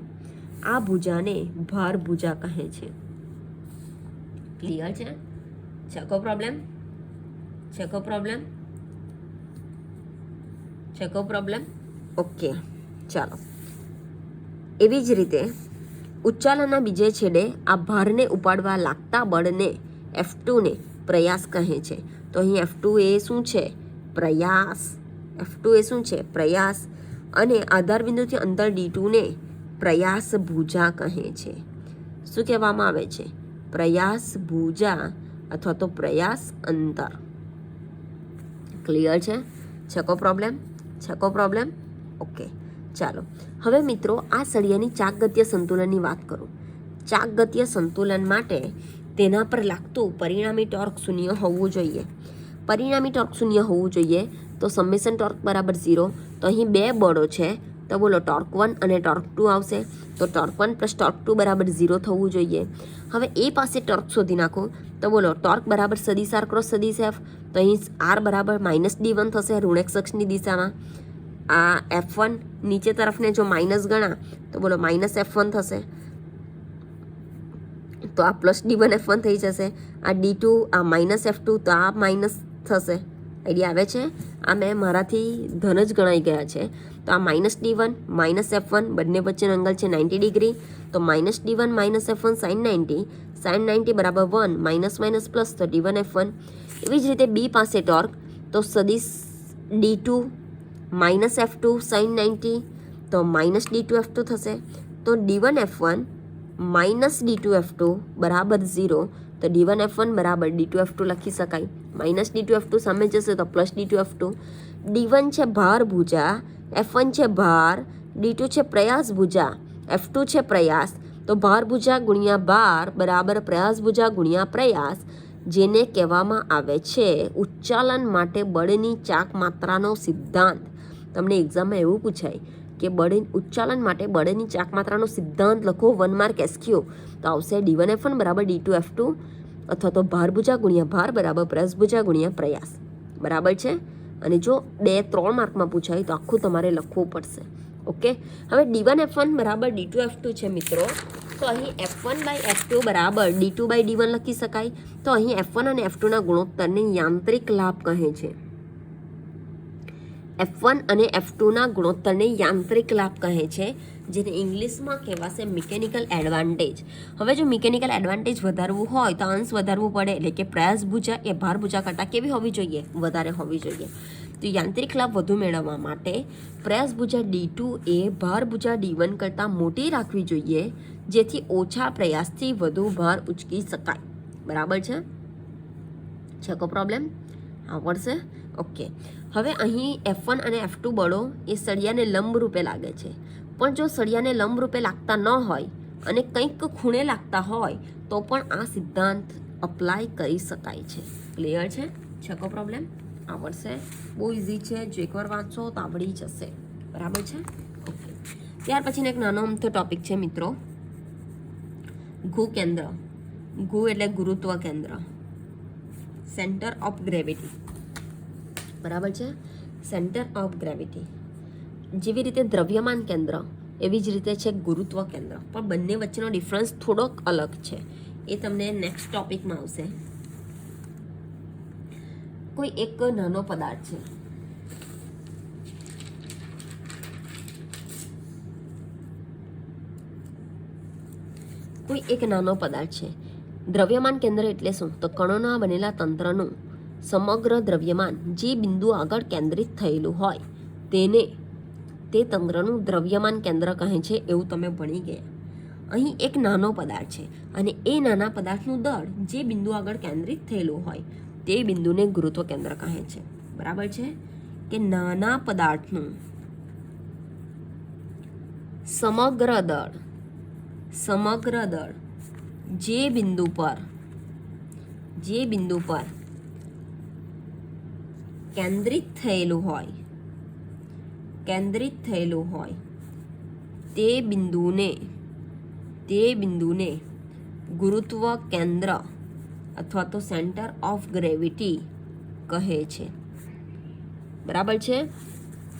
આ ભુજાને ભાર ભુજા કહે છે. ક્લિયર છે? છેકો પ્રોબ્લેમ? ઓકે, ચાલો. એવી જ રીતે ઉચ્ચાલનના બીજે છેડે આ ભારને ઉપાડવા લાગતા બળને F2 ને પ્રયાસ કહે છે. તો અહીં F2 એ શું છે? પ્રયાસ. F2 એ શું છે? પ્રયાસ. અને આધાર બિંદુથી અંતર D2 ને પ્રયાસ ભુજા કહે છે. શું કહેવામાં આવે છે? પ્રયાસ ભુજા અથવા તો પ્રયાસ અંતર. ક્લિયર છે? છેકો પ્રોબ્લેમ? ઓકે, ચાલો. હવે મિત્રો આ સળિયાની ચાકગત્ય સંતુલનની વાત કરું. ચાકગત્ય સંતુલન માટે તેના પર લાગતું પરિણામી ટોર્ક શૂન્ય હોવું જોઈએ. પરિણામી ટોર્ક શૂન્ય હોવું જોઈએ તો સમેશન ટોર્ક બરાબર 0. તો અહીં બે બળો છે તો બોલો ટોર્ક 1 અને ટોર્ક 2 આવશે. તો ટોર્ક 1 + ટોર્ક 2 બરાબર 0 થવું જોઈએ. હવે એ પાસે ટોર્ક શોધી નાખો તો બોલો ટોર્ક બરાબર સદિશ R × સદિશ F. તો અહીં R બરાબર -D1 થશે ઋણ x અક્ષની દિશામાં. આ F1 નીચે તરફને જો માઇનસ ગણા તો બોલો -F1 થશે. તો આ +D1 F1 થઈ જશે. આ D2 આ -F2 તો આ માઇનસ થશે. આઈડિયા આવે છે? આ મેં મારાથી ધન જ ગણાઈ ગયા છે. તો આ -D1 -F1 બંને વચ્ચેનો એંગલ છે 90 ડિગ્રી. તો -D1 -F1 sin 90 બરાબર 1 - પ્લસ તો D1 F1. એવી જ રીતે બી પાસે ટોર્ક તો સદિશ D2 -F2 sin 90 તો -D2 F2 થશે. તો D1 F1 -D2 F2 બરાબર 0. તો D1 F1 બરાબર D2 F2 લખી શકાય. -D2 F2 સામે જશે તો +D2 F2. D1 છે ભાર ભુજા, F1 છે ભાર, D2 છે પ્રયાસ ભુજા, F2 છે પ્રયાસ. તો ભાર ભુજા ગુણ્યા ભાર બરાબર પ્રયાસ ભુજા ગુણ્યા પ્રયાસ, જેને કહેવામાં આવે છે ઉચ્ચાલન માટે બળની ચાક માત્રાનો સિદ્ધાંત. તમને એક્ઝામમાં એવું પૂછાય કે ઉચ્ચાલન માટે બળની ચાક માત્રાનો સિદ્ધાંત લખો 1 માર્ક SQ. તો આવશે D1 F1 બરાબર D2 F2 અથવા તો ભાર ભુજા ગુણ્યા ભાર બરાબર પ્રયાસ ભુજા ગુણ્યા પ્રયાસ. બરાબર છે? અને જો 2-3 માર્કમાં પૂછાય તો આખું તમારે લખવું પડશે. ઓકે, હવે D1 F1 બરાબર D2 F2 છે મિત્રો. તો અહીં F1/F2 બરાબર D2/D1 લખી શકાય. તો અહીં F1 અને F2ના ગુણોત્તરને યાંત્રિક લાભ કહે છે. F1 અને F2ના ગુણોત્તરને યાંત્રિક લાભ કહે છે, જેને ઇંગ્લિશમાં કહેવાશે મિકેનિકલ એડવાન્ટેજ. હવે જો મિકેનિકલ એડવાન્ટેજ વધારવું હોય તો અંશ વધારવું પડે, એટલે કે પ્રયાસ ભુજા એ ભાર ભુજા કરતાં કેવી હોવી જોઈએ? વધારે હોવી જોઈએ. તો યાંત્રિક લાભ વધુ મેળવવા માટે પ્રયાસ ભુજા D2 એ ભાર ભુજા D1 કરતાં મોટી રાખવી જોઈએ, જેથી ઓછા પ્રયાસથી વધુ ભાર ઉચકી શકાય. બરાબર છે? છકો પ્રોબ્લેમ આવડશે? ઓકે, હવે અહીં F1 અને F2 બળો એ સળિયાને લંબ રૂપે લાગે છે, પણ જો સળિયાને લંબ રૂપે લાગતા ન હોય અને કંઈક ખૂણે લાગતા હોય તો પણ આ સિદ્ધાંત અપ્લાય કરી શકાય છે. ક્લિયર છે? છકો પ્રોબ્લેમ આવડશે? બહુ ઇઝી છે, જો એકવાર વાંચો તો આવડી જશે. બરાબર છે? ઓકે, ત્યાર પછીનો એક નાનો અમથો ટોપિક છે મિત્રો, ગુ કેન્દ્ર. ગુ એટલે ગુરુત્વ કેન્દ્ર, સેન્ટર ઓફ ગ્રેવિટી. બરાબર છે? Centre of gravity. જેવી રીતે દ્રવ્યમાન કેન્દ્ર એવી જ રીતે છે ગુરુત્વ કેન્દ્ર, પણ બંને વચ્ચેનો ડિફરન્સ થોડોક અલગ છે. એ તમને નેક્સ્ટ ટોપિકમાં આવશે. કોઈ એક નાનો પદાર્થ છે, કોઈ એક નાનો પદાર્થ છે. દ્રવ્યમાન કેન્દ્ર એટલે શું? તો કણોના બનેલા તંત્રનું સમગ્ર દ્રવ્યમાન જે બિંદુ આગળ કેન્દ્રિત થયેલું હોય તેને તે તંત્રનું દ્રવ્યમાન કેન્દ્ર કહે છે, એવું તમે ભણી ગયા. અહીં એક નાનો પદાર્થ છે અને એ નાના પદાર્થનું દળ જે બિંદુ આગળ કેન્દ્રિત થયેલું હોય તે બિંદુને ગુરુત્વ કેન્દ્ર કહે છે. બરાબર છે? કે નાના પદાર્થનું સમગ્ર દળ જે બિંદુ પર કેન્દ્રિત થયેલું હોય તે બિંદુને ગુરુત્વ કેન્દ્ર અથવા તો સેન્ટર ઓફ ગ્રેવિટી કહે છે. બરાબર છે?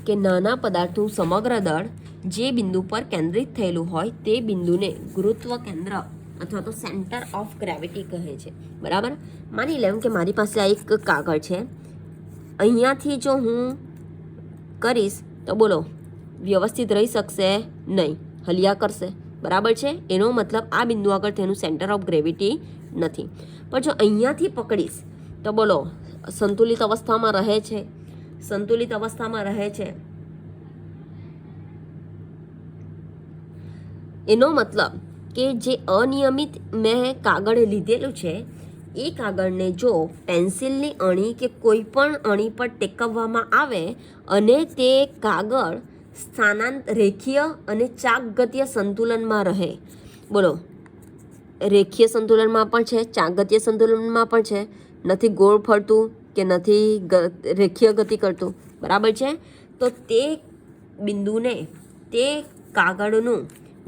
કે નાના પદાર્થનું સમગ્ર દળ જે બિંદુ પર કેન્દ્રિત થયેલું હોય તે બિંદુને ગુરુત્વ કેન્દ્ર અથવા તો સેન્ટર ઓફ ગ્રેવિટી કહે છે. બરાબર? માની લેવું કે મારી પાસે આ એક કાગળ છે, અહીંયાથી જો હું કરીશ તો બોલો વ્યવસ્થિત રહી શકશે નહીં, હલ્યા કરશે. બરાબર છે? એનો મતલબ આ બિંદુ આગળ તેનું સેન્ટર ઓફ ગ્રેવિટી નથી. પણ જો અહીંયાથી પકડીશ તો બોલો સંતુલિત અવસ્થામાં રહે છે. એનો મતલબ કે જે અનિયમિત મેં કાગળ લીધેલું છે એ કાગળને જો પેન્સિલની અણી કે કોઈ પણ અણી પર ટેકવવામાં આવે અને તે કાગળ રેખીય અને ચાકગતીય સંતુલનમાં રહે. બોલો, રેખીય સંતુલનમાં પણ છે, ચાકગતીય સંતુલનમાં પણ છે, નથી ગોળ ફરતું કે નથી રેખીય ગતિ કરતું. બરાબર છે? તો તે બિંદુને તે કાગળનું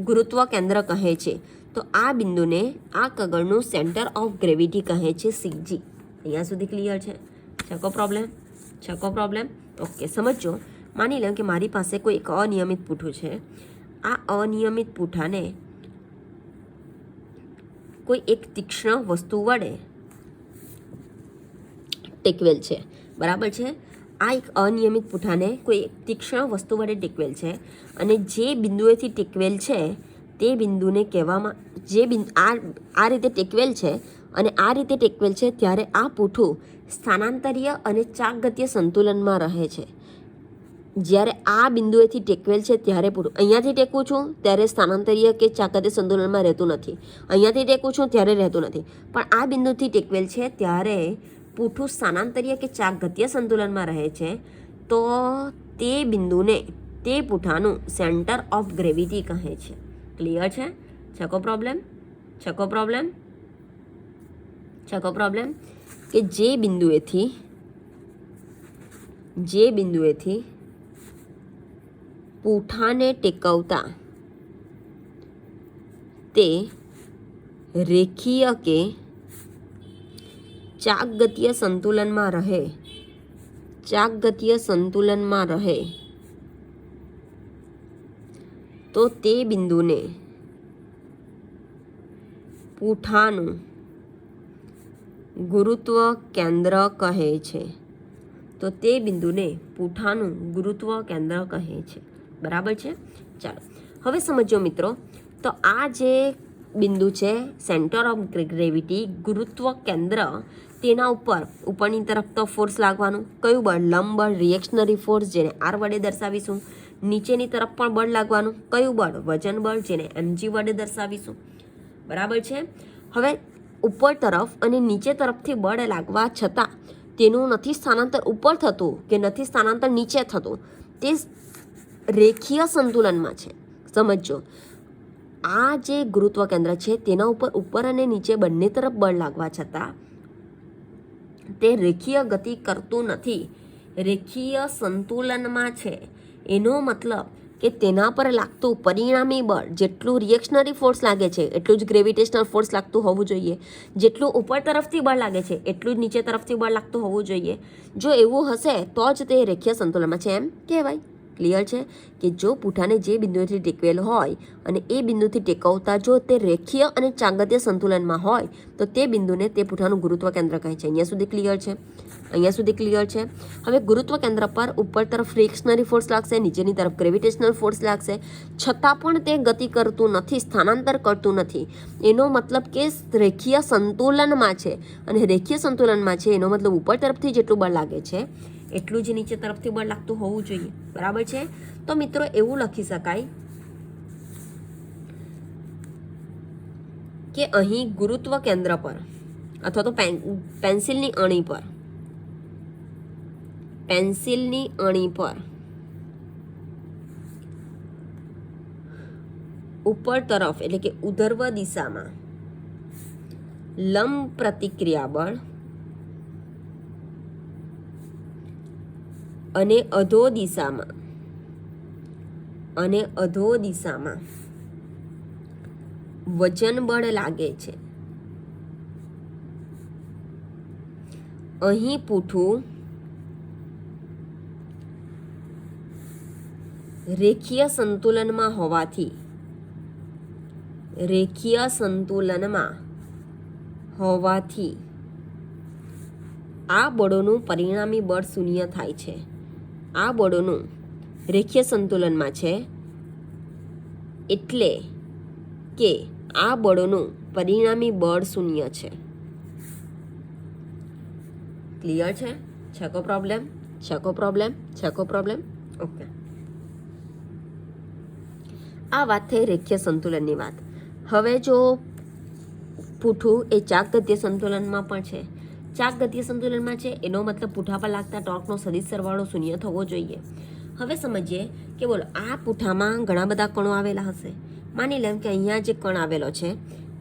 ગુરુત્વ કેન્દ્ર કહે છે. તો આ બિંદુને આ કાગળનું સેન્ટર ઓફ ગ્રેવિટી કહે છે, CG. અહીંયા સુધી ક્લિયર છે? છકો પ્રોબ્લેમ? ઓકે, સમજો. માની લો કે મારી પાસે કોઈ એક અનિયમિત પૂઠું છે. આ અનિયમિત પૂઠાને કોઈ એક તીક્ષ્ણ વસ્તુ વડે ટેકવેલ છે. બરાબર છે? આ એક અનિયમિત પૂઠાને કોઈ તીક્ષ્ણ વસ્તુ વડે ટેકવેલ છે અને જે બિંદુએથી ટેકવેલ છે તે બિંદુને કહેવામાં આ રીતે ટેકવેલ છે અને આ રીતે ટેકવેલ છે ત્યારે આ પૂઠું સ્થાનાંતરીય અને ચાકગતીય સંતુલનમાં રહે છે. જ્યારે આ બિંદુએથી ટેકવેલ છે ત્યારે પૂઠું અહીંયાથી ટેકું છું ત્યારે સ્થાનાંતરીય કે ચાકગતીય સંતુલનમાં રહેતું નથી, અહીંયાથી ટેકું છું ત્યારે રહેતું નથી. પણ આ બિંદુથી ટેકવેલ છે ત્યારે પૂઠું સ્થાનાંતરીય કે ચાકગતીય સંતુલનમાં રહે છે. તો તે બિંદુને તે પૂઠાનું સેન્ટર ઓફ ગ્રેવિટી કહે છે. ક્લિયર છે? છકો પ્રોબ્લેમ? કે જે બિંદુએથી પૂઠાને ટેકવતા તે રેખીય કે ચાકગતીય સંતુલનમાં રહે ચાકગતીય સંતુલનમાં રહે તો તે બિંદુને પૂઠાનું ગુરુત્વ કેન્દ્ર કહે છે. તો તે બિંદુને પૂઠાનું ગુરુત્વ કેન્દ્ર કહે છે. બરાબર છે. ચાલો હવે સમજો મિત્રો, તો આ જે બિંદુ છે સેન્ટર ઓફ ગ્રેવિટી, ગુરુત્વ કેન્દ્ર, તેના ઉપરની તરફ તો ફોર્સ લાગવાનું. કયું બળ? લંબ બળ, રિએક્શનરી ફોર્સ, જેને આર વડે દર્શાવીશું. નીચેની તરફ પણ બળ લાગવાનું. કયું બળ? વજન બળ, જેને mg વડે દર્શાવીશું. બરાબર છે. હવે ઉપર તરફ અને નીચે તરફથી બળ લાગવા છતાં તેનું નથી સ્થાનાંતર ઉપર થતું કે નથી સ્થાનાંતર નીચે થતું, તે રેખીય સંતુલનમાં છે. સમજો, આ જે ગુરુત્વ કેન્દ્ર છે તેના ઉપર અને નીચે બંને તરફ બળ લાગવા છતાં તે રેખીય ગતિ કરતું નથી, રેખીય સંતુલનમાં છે. એનો મતલબ કે તેના પર લાગતું પરિણામી બળ, જેટલું રિએક્શનરી ફોર્સ લાગે છે એટલું જ ગ્રેવિટેશનલ ફોર્સ લાગતું હોવું જોઈએ. જેટલું ઉપર તરફથી બળ લાગે છે એટલું જ નીચે તરફથી બળ લાગતું હોવું જોઈએ. જો એવું હશે તો જ તે રેખીય સંતુલનમાં છે એમ કહેવાય. ક્લિયર છે કે જો પૂઠાને જે બિંદુથી ટેકવેલ હોય અને એ બિંદુથી ટેકવતા જો તે રેખીય અને ચાંગત્ય સંતુલનમાં હોય તો તે બિંદુને તે પૂઠાનું ગુરુત્વ કેન્દ્ર કહે છે. અહીંયા સુધી ક્લિયર છે? અહીંયા સુધી ક્લિયર છે. હવે ગુરુત્વ કેન્દ્ર પર ઉપર તરફ રિએક્શનરી ફોર્સ લાગશે, નીચેની તરફ ગ્રેવિટેશનલ ફોર્સ લાગશે, છતાં પણ તે ગતિ કરતું નથી, સ્થાનાંતર કરતું નથી. એનો મતલબ કે રેખીય સંતુલનમાં છે. અને રેખીય સંતુલનમાં છે એનો મતલબ ઉપર તરફથી જેટલું બળ લાગે છે એટલું જ નીચે તરફથી બળ લાગતું હોવું જોઈએ. બરાબર છે. તો મિત્રો એવું લખી શકાય કે અહીં ગુરુત્વ કેન્દ્ર પર અથવા તો પેન્સિલની અણી પર ઉપર તરફ એટલે કે ઉધર્વ દિશામાં લંબ પ્રતિક્રિયા બળ અને અધો દિશામાં વજન બળ લાગે છે. અહીં પૂઠું રેખીય સંતુલનમાં હોવાથી આ બળોનું પરિણામી બળ શૂન્ય થાય છે. આ બળોનું રેખીય સંતુલનમાં છે એટલે કે આ બળોનું પરિણામી બળ શૂન્ય છે. ક્લિયર છે? છેકો પ્રોબ્લેમ? ઓકે. આ વાત થઈ રેખીય સંતુલનની વાત. હવે જો પૂઠું એ ચાકગતીય સંતુલનમાં પણ છે, ચાકગતીય સંતુલનમાં છે એનો મતલબ પૂઠા પર લાગતા ટોર્કનો સદિશ સરવાળો શૂન્ય થવો જોઈએ. હવે સમજીએ કે બોલો આ પૂઠામાં ઘણા બધા કણો આવેલા હશે. માની લેમ કે અહીંયા જે કણ આવેલો છે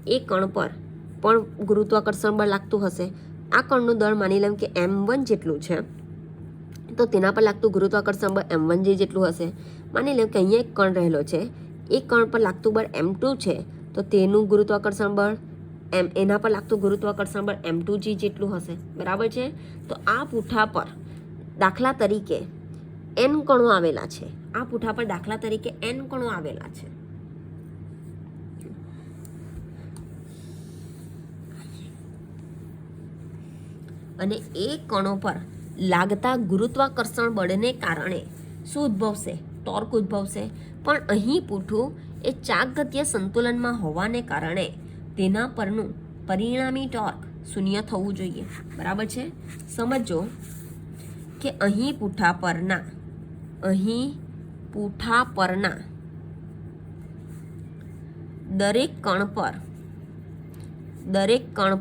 એ કણ પર પણ ગુરુત્વાકર્ષણ બળ લાગતું હશે. આ કણનું દળ માની લેમ કે m1 જેટલું છે તો તેના પર લાગતું ગુરુત્વાકર્ષણ બળ m1 જેટલું હશે. માની લેમ કે અહીંયા એક કણ રહેલો છે, એ કણ પર લાગતું બળ m2 છે તો તેનું ગુરુત્વાકર્ષણ બળ એના પર લાગતું ગુરુત્વાકર્ષણ બળ m2g જેટલું હશે. બરાબર છે. તો આ પૂઠા પર દાખલા તરીકે n કણો આવેલા છે. અને એ કણો પર લાગતા ગુરુત્વાકર્ષણ બળને કારણે શું ઉદ્ભવશે? ટોર્ક ઉદ્ભવશે. પણ અહીં પૂઠું એ ચાકગતીય સંતુલનમાં હોવાને કારણે તેના પરનું પરિણામી ટોર્ક શૂન્ય થવું જોઈએ. બરાબર છે. સમજો કે અહીં પૂઠા પરના દરેક કણ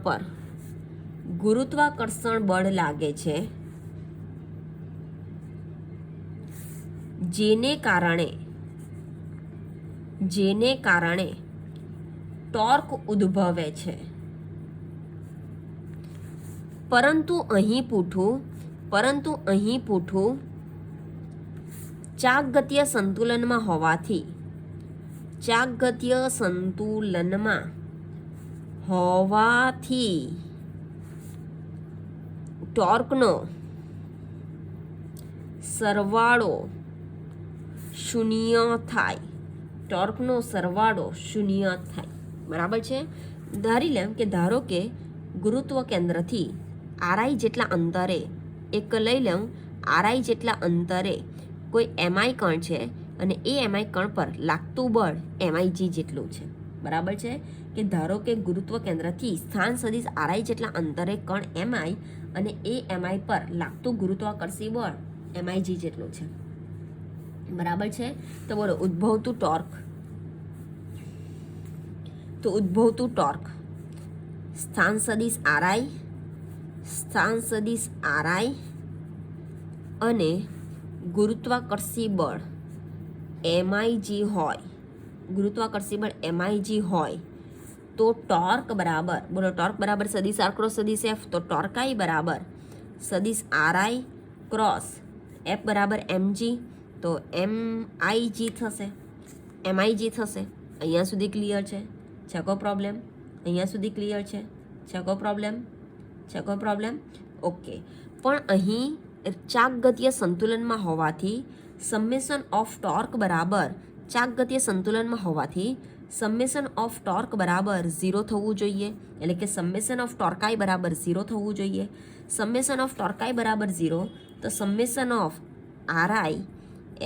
પર ગુરુત્વાકર્ષણ બળ લાગે છે, જેને કારણે ટોર્ક ઉદ્ભવે છે. પરંતુ અહીં પૂઠું ચાકગતીય સંતુલનમાં હોવાથી ટોર્કનો સરવાળો શૂન્ય થાય, ટોર્કનો સરવાળો શૂન્ય થાય, બરાબર છે. ધારી લેમ કે ધારો કે ગુરુત્વ કેન્દ્રથી આરઆઈ જેટલા અંતરે, એક લઈ લઉં આરઆઈ જેટલા અંતરે કોઈ એમઆઈ કણ છે અને એ એમઆઈ કણ પર લાગતું બળ એમઆઈજી જેટલું છે, બરાબર છે. કે ધારો કે ગુરુત્વ કેન્દ્રથી સ્થાન સદિશ આરઆઈ જેટલા અંતરે કણ એમઆઈ અને એ એમઆઈ પર લાગતું ગુરુત્વાકર્ષી બળ એમઆઈજી જેટલું છે, બરાબર છે. તો બોલો ઉદ્ભવતું ટોર્ક સ્થાન સદિશ આરઆઈ અને ગુરુત્વાકર્ષી બળ એમઆઈજી હોય, તો ટોર્ક બરાબર, બોલો ટોર્ક બરાબર સદિશ આર ક્રોસ સદિશ એફ, તો ટોર્કાઈ બરાબર સદિશ આરઆઈ ક્રોસ એફ બરાબર એમજી, તો એમઆઈજી થશે. અહીંયા સુધી ક્લિયર છે? છે કોઈ પ્રોબ્લેમ? અહીંયા સુધી ક્લિયર છે? કોઈ પ્રોબ્લેમ? ઓકે. પણ અહીં ચાકગતીય સંતુલનમાં હોવાથી સમેશન ઓફ ટોર્ક બરાબર સમેશન ઓફ ટોર્ક બરાબર 0 થવું જોઈએ, એટલે કે સમેશન ઓફ ટોર્કાઈ બરાબર 0 થવું જોઈએ. સમેશન ઓફ ટોર્કાઈ બરાબર 0, તો સમેશન ઓફ આરઆઈ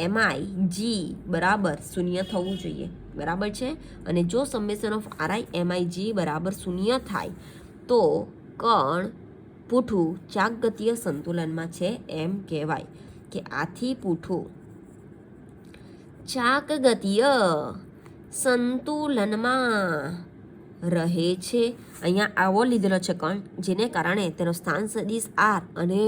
એમઆઈ જી બરાબર 0 થવું જોઈએ, બરાબર છે. અને જો સમેશન ઓફ આરઆઈ એમઆઈ જી બરાબર 0 થાય તો કણ પૂઠું ચાકગતીય સંતુલનમાં છે એમ કહેવાય. કે આથી પૂઠું ચાકગતીય સંતુલનમાં રહે છે. અહીંયા આવો લીધેલો છે કણ, જેને કારણે તેનો સ્થાન સદિશ આર અને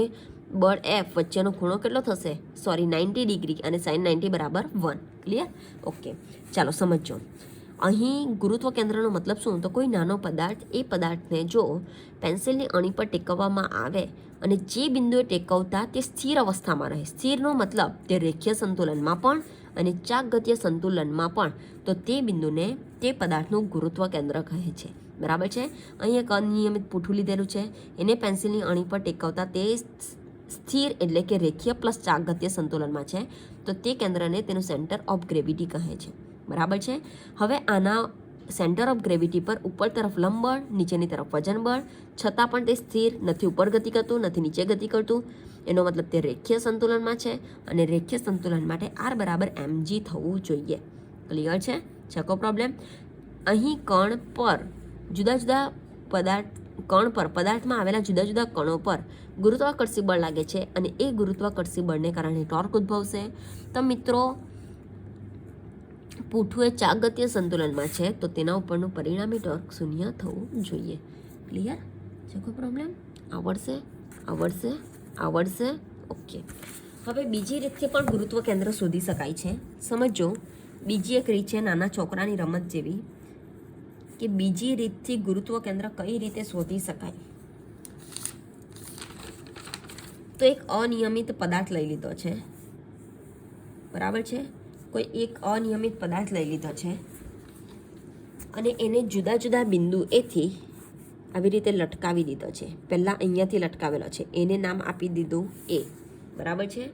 બળ એફ વચ્ચેનો ખૂણો કેટલો થશે? 90 ડિગ્રી અને sin 90 બરાબર 1. ક્લિયર? ઓકે. ચાલો સમજો. અહીં ગુરુત્વ કેન્દ્રનો મતલબ શું? તો કોઈ નાનો પદાર્થ, એ પદાર્થને જો પેન્સિલની અણી પર ટેકવવામાં આવે અને જે બિંદુએ ટેકવતા તે સ્થિર અવસ્થામાં રહે. સ્થિરનો મતલબ તે રેખીય સંતુલનમાં પણ અને ચાકગતીય સંતુલનમાં પણ, તો તે બિંદુને તે પદાર્થનું ગુરુત્વ કેન્દ્ર કહે છે, બરાબર છે. અહીં એક અનિયમિત પૂઠું લીધેલું છે, એને પેન્સિલની અણી પર ટેકવતા તે સ્થિર એટલે કે રેખીય પ્લસ ચાકગતીય સંતુલનમાં છે, તો તે કેન્દ્રને તેનું સેન્ટર ઓફ ગ્રેવિટી કહે છે, બરાબર છે. હવે આના સેન્ટર ઓફ ગ્રેવિટી પર ઉપર તરફ લંબ બળ, નીચેની તરફ વજન બળ, છતાં પણ તે સ્થિર નથી, ઉપર ગતિ કરતું નથી, નીચે ગતિ કરતું. એનો મતલબ તે રેખીય સંતુલનમાં છે અને રેખીય સંતુલન માટે આર બરાબર એમજી થવું જોઈએ. ક્લિયર છે? કોઈ પ્રોબ્લેમ? અહીં પદાર્થમાં આવેલા જુદા જુદા કણો પર ગુરુત્વાકર્ષી બળ લાગે છે અને એ ગુરુત્વાકર્ષી બળને કારણે ટોર્ક ઉદ્ભવશે. તો મિત્રો પૂઠું એ ચાકગતીય સંતુલનમાં છે, તો તેના ઉપરનું પરિણામી ટોર્ક 0 થવું જોઈએ. ક્લિયર છે? કોઈ પ્રોબ્લેમ? આવડશે? ઓકે. હવે બીજી રીતથી પણ ગુરુત્વ કેન્દ્ર શોધી શકાય છે. સમજો, બીજી એક રીત છે નાના છોકરાની રમત જેવી, કે બીજી રીતથી ગુરુત્વ કેન્દ્ર કઈ રીતે શોધી શકાય. તો એક અનિયમિત પદાર્થ લઈ લીધો છે, બરાબર છે. કોઈ એક અનિયમિત પદાર્થ લઈ લીધો છે અને એને જુદા જુદા બિંદુએથી આવી રીતે લટકાવી દીધો છે. પહેલાં અહીંયાથી લટકાવેલો છે, એને નામ આપી દીધું એ, બરાબર છે.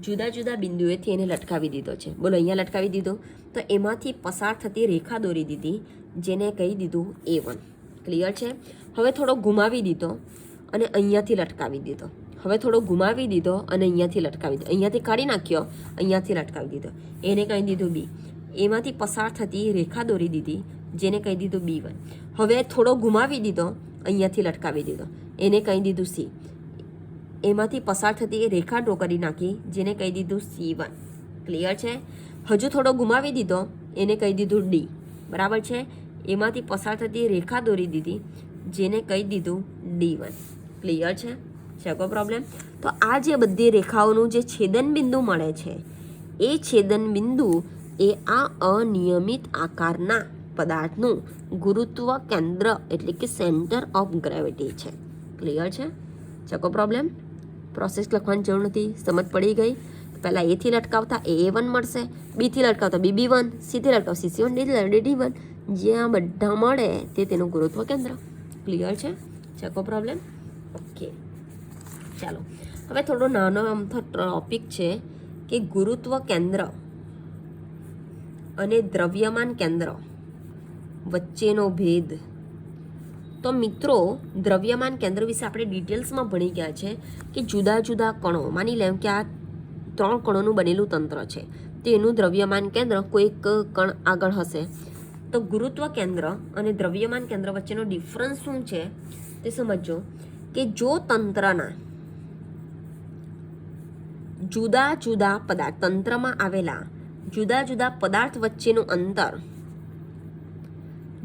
જુદા જુદા બિંદુએથી એને લટકાવી દીધો છે. બોલો, અહીંયા લટકાવી દીધો, તો એમાંથી પસાર થતી રેખા દોરી દીધી, જેને કહી દીધું A1. ક્લિયર છે? હવે થોડો ઘુમાવી દીધો અને અહીંયાથી લટકાવી દીધો. અહીંયાથી કાઢી નાખ્યો, અહીંયાથી લટકાવી દીધો, એને કહી દીધું બી. એમાંથી પસાર થતી રેખા દોરી દીધી, જેને કહી દીધું B1. હવે થોડો ઘુમાવી દીધો, અહીંયાથી લટકાવી દીધો, એને કહી દીધું C. એમાંથી પસાર થતી રેખા ડ્રો કરી નાખી, જેને કહી દીધું C1. ક્લિયર છે? હજુ થોડો ઘુમાવી દીધો, એને કહી દીધું D. બરાબર છે? એમાંથી પસાર થતી રેખા દોરી દીધી, જેને કહી દીધું D1. ક્લિયર છે? કોઈ પ્રોબ્લેમ? તો આ જે બધી રેખાઓનું જે છેદન બિંદુ મળે છે, એ છેદન બિંદુ એ આ અનિયમિત આકારના પદાર્થનું ગુરુત્વ કેન્દ્ર એટલે કે સેન્ટર ઓફ ગ્રેવિટી છે. ક્લિયર છે? કોઈ પ્રોબ્લેમ? પ્રોસેસ લખવાની જરૂર નથી, સમજ પડી ગઈ? પહેલાં એથી લટકાવતા A1 મળશે, બીથી લટકાવતા BB1, સીથી લટકાવ CC1, D1, જ્યાં બધા મળે તે તેનું ગુરુત્વ કેન્દ્ર. ક્લિયર છે? કોઈ પ્રોબ્લેમ? ઓકે. ચાલો, હવે થોડો નાનો અમથો ટોપિક છે કે ગુરુત્વ કેન્દ્ર અને દ્રવ્યમાન કેન્દ્ર વચ્ચેનો ભેદ. તો મિત્રો દ્રવ્યમાન કેન્દ્ર વિશે આપણે ડિટેલ્સમાં ભણી ગયા છે કે જુદા જુદા કણો, માની લેમ કે આ 3 કણોનું બનેલું તંત્ર છે, તેનું દ્રવ્યમાન કેન્દ્ર કોઈક કણ આગળ હશે. તો ગુરુત્વ કેન્દ્ર અને દ્રવ્યમાન કેન્દ્ર વચ્ચેનો ડિફરન્સ શું છે તે સમજો કે જો તંત્રના જુદા જુદા પદાર્થ, તંત્રમાં આવેલા જુદા જુદા પદાર્થ વચ્ચેનું અંતર,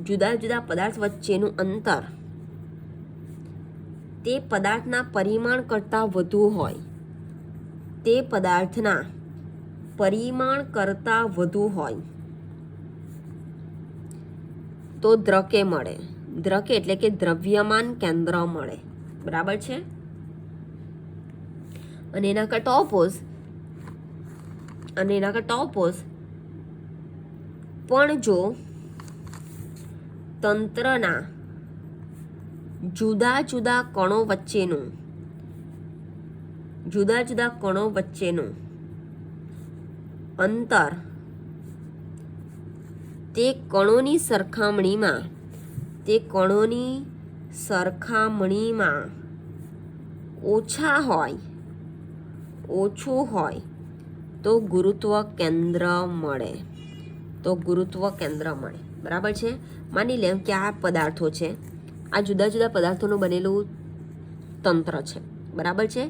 જુદા જુદા પદાર્થ વચ્ચેનું અંતર તે પદાર્થના પરિમાણ કરતાં વધુ હોય, તે પદાર્થના પરિમાણ કરતાં વધુ હોય તો દ્રકે મળે. દ્રકે એટલે કે દ્રવ્યમાન કેન્દ્ર મળે. બરાબર છે. અને એના કરતા ઓપોઝ પણ જો તંત્રના જુદા જુદા કણો વચ્ચેનું અંતર તે કણોની સરખામણીમાં ઓછું હોય તો ગુરુત્વ કેન્દ્ર મળે. બરાબર છે. માની લેમ કે આ પદાર્થો છે, આ જુદા જુદા પદાર્થોનું બનેલું તંત્ર છે. બરાબર છે.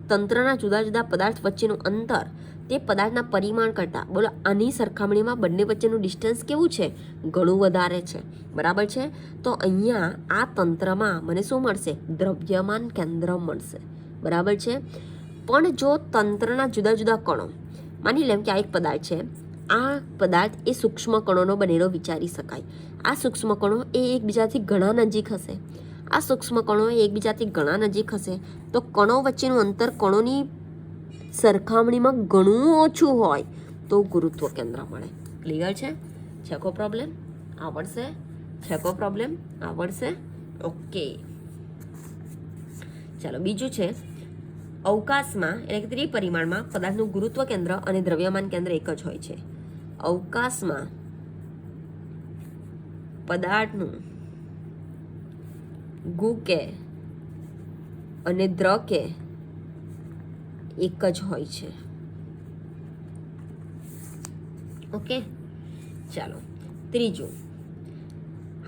તંત્રના જુદા જુદા પદાર્થ વચ્ચેનું અંતર તે પદાર્થના પરિમાણ કરતાં, બોલો આની સરખામણીમાં બંને વચ્ચેનું ડિસ્ટન્સ કેવું છે? ઘણું વધારે છે. બરાબર છે. તો અહીંયા આ તંત્રમાં મને શું મળશે? દ્રવ્યમાન કેન્દ્ર મળશે. બરાબર છે. પણ જો તંત્રના જુદા જુદા કણો, માની લેમ કે આ એક પદાર્થ છે, આ પદાર્થ એ સૂક્ષ્મ કણોનો બનેલો વિચારી શકાય. આ સૂક્ષ્મ કણો એ એકબીજાથી ઘણા નજીક હશે, તો કણો વચ્ચેનું અંતર કણોની સરખામણીમાં ઘણું ઓછું હોય તો ગુરુત્વ કેન્દ્ર મળે. ક્લિયર છે? છેકો પ્રોબ્લેમ આવડશે? ઓકે, ચાલો બીજું છે અવકાશમાં, એટલે કે ત્રિપરિમાણમાં પદાર્થનું ગુરુત્વ કેન્દ્ર અને દ્રવ્યમાન કેન્દ્ર એક જ હોય છે. અવકાશમાં પદાર્થનું ગુકે અને દ્રકે એક જ હોય છે. ઓકે, ચાલો ત્રીજું,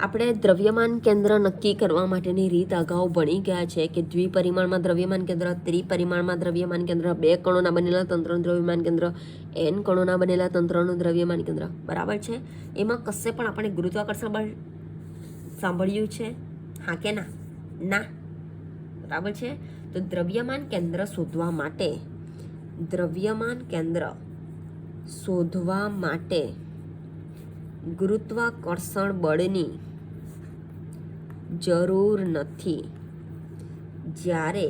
આપણે દ્રવ્યમાન કેન્દ્ર નક્કી કરવા માટેની રીત અગાઉ ભણી ગયા છે કે દ્વિપરિમાણમાં દ્રવ્યમાન કેન્દ્ર, ત્રિપરિમાણમાં દ્રવ્યમાન કેન્દ્ર, 2 કણોના બનેલા તંત્રનું દ્રવ્યમાન કેન્દ્ર, n કણોના બનેલા તંત્રનું દ્રવ્યમાન કેન્દ્ર. બરાબર છે. એમાં કશે પણ આપણે ગુરુત્વાકર્ષણ બળ સાંભળ્યું છે? હા કે ના? બરાબર છે. તો દ્રવ્યમાન કેન્દ્ર શોધવા માટે ગુરુત્વાકર્ષણ બળની જરૂર નથી. જ્યારે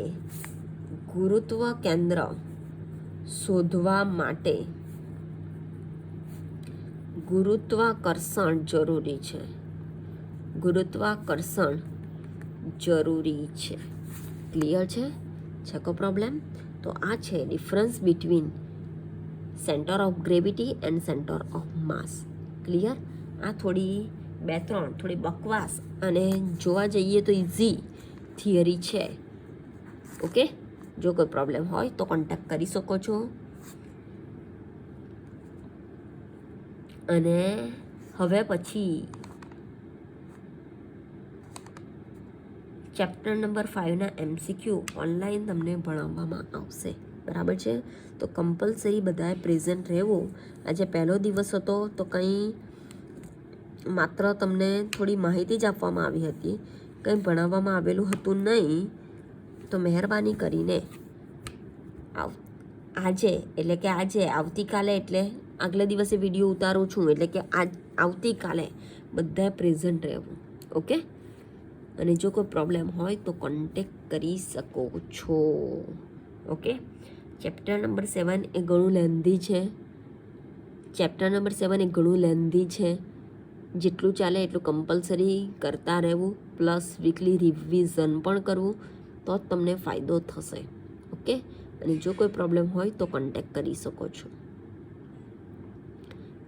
ગુરુત્વ કેન્દ્ર શોધવા માટે ગુરુત્વાકર્ષણ જરૂરી છે. ક્લિયર છે? છેકો પ્રોબ્લેમ? તો આ છે difference between centre of gravity and centre of mass. Clear? આ થોડી બકવાસ અને જોવા જઈએ તો ઇઝી થિયરી છે. ઓકે, જો કોઈ પ્રોબ્લેમ હોય તો કોન્ટેક્ટ કરી શકો છો. અને હવે પછી ચેપ્ટર નંબર 5ના MCQ ઓનલાઈન તમને ભણાવવામાં આવશે. બરાબર છે. તો કમ્પલસરી બધાએ પ્રેઝન્ટ રહેવું. આજે પહેલો દિવસ હતો તો કંઈ માત્ર તમને થોડી માહિતી જ આપવામાં આવી હતી, કંઈ ભણાવવામાં આવેલું હતું નહીં. તો મહેરબાની કરીને આવતીકાલે, એટલે આગલા દિવસે વિડીયો ઉતારું છું, એટલે કે આવતીકાલે બધાએ પ્રેઝન્ટ રહેવું. ઓકે, અને જો કોઈ પ્રોબ્લેમ હોય તો કોન્ટેક્ટ કરી શકો છો. ઓકે, ચેપ્ટર નંબર 7 એ ઘણું લેન્ધી છે. જેટલું ચાલે એટલું કમ્પલસરી કરતા રહેવું, પ્લસ વીકલી રિવિઝન પણ કરવું, તો જ તમને ફાયદો થશે. ઓકે, અને જો કોઈ પ્રોબ્લેમ હોય તો કોન્ટેક્ટ કરી શકો છો.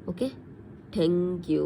Okay, thank you.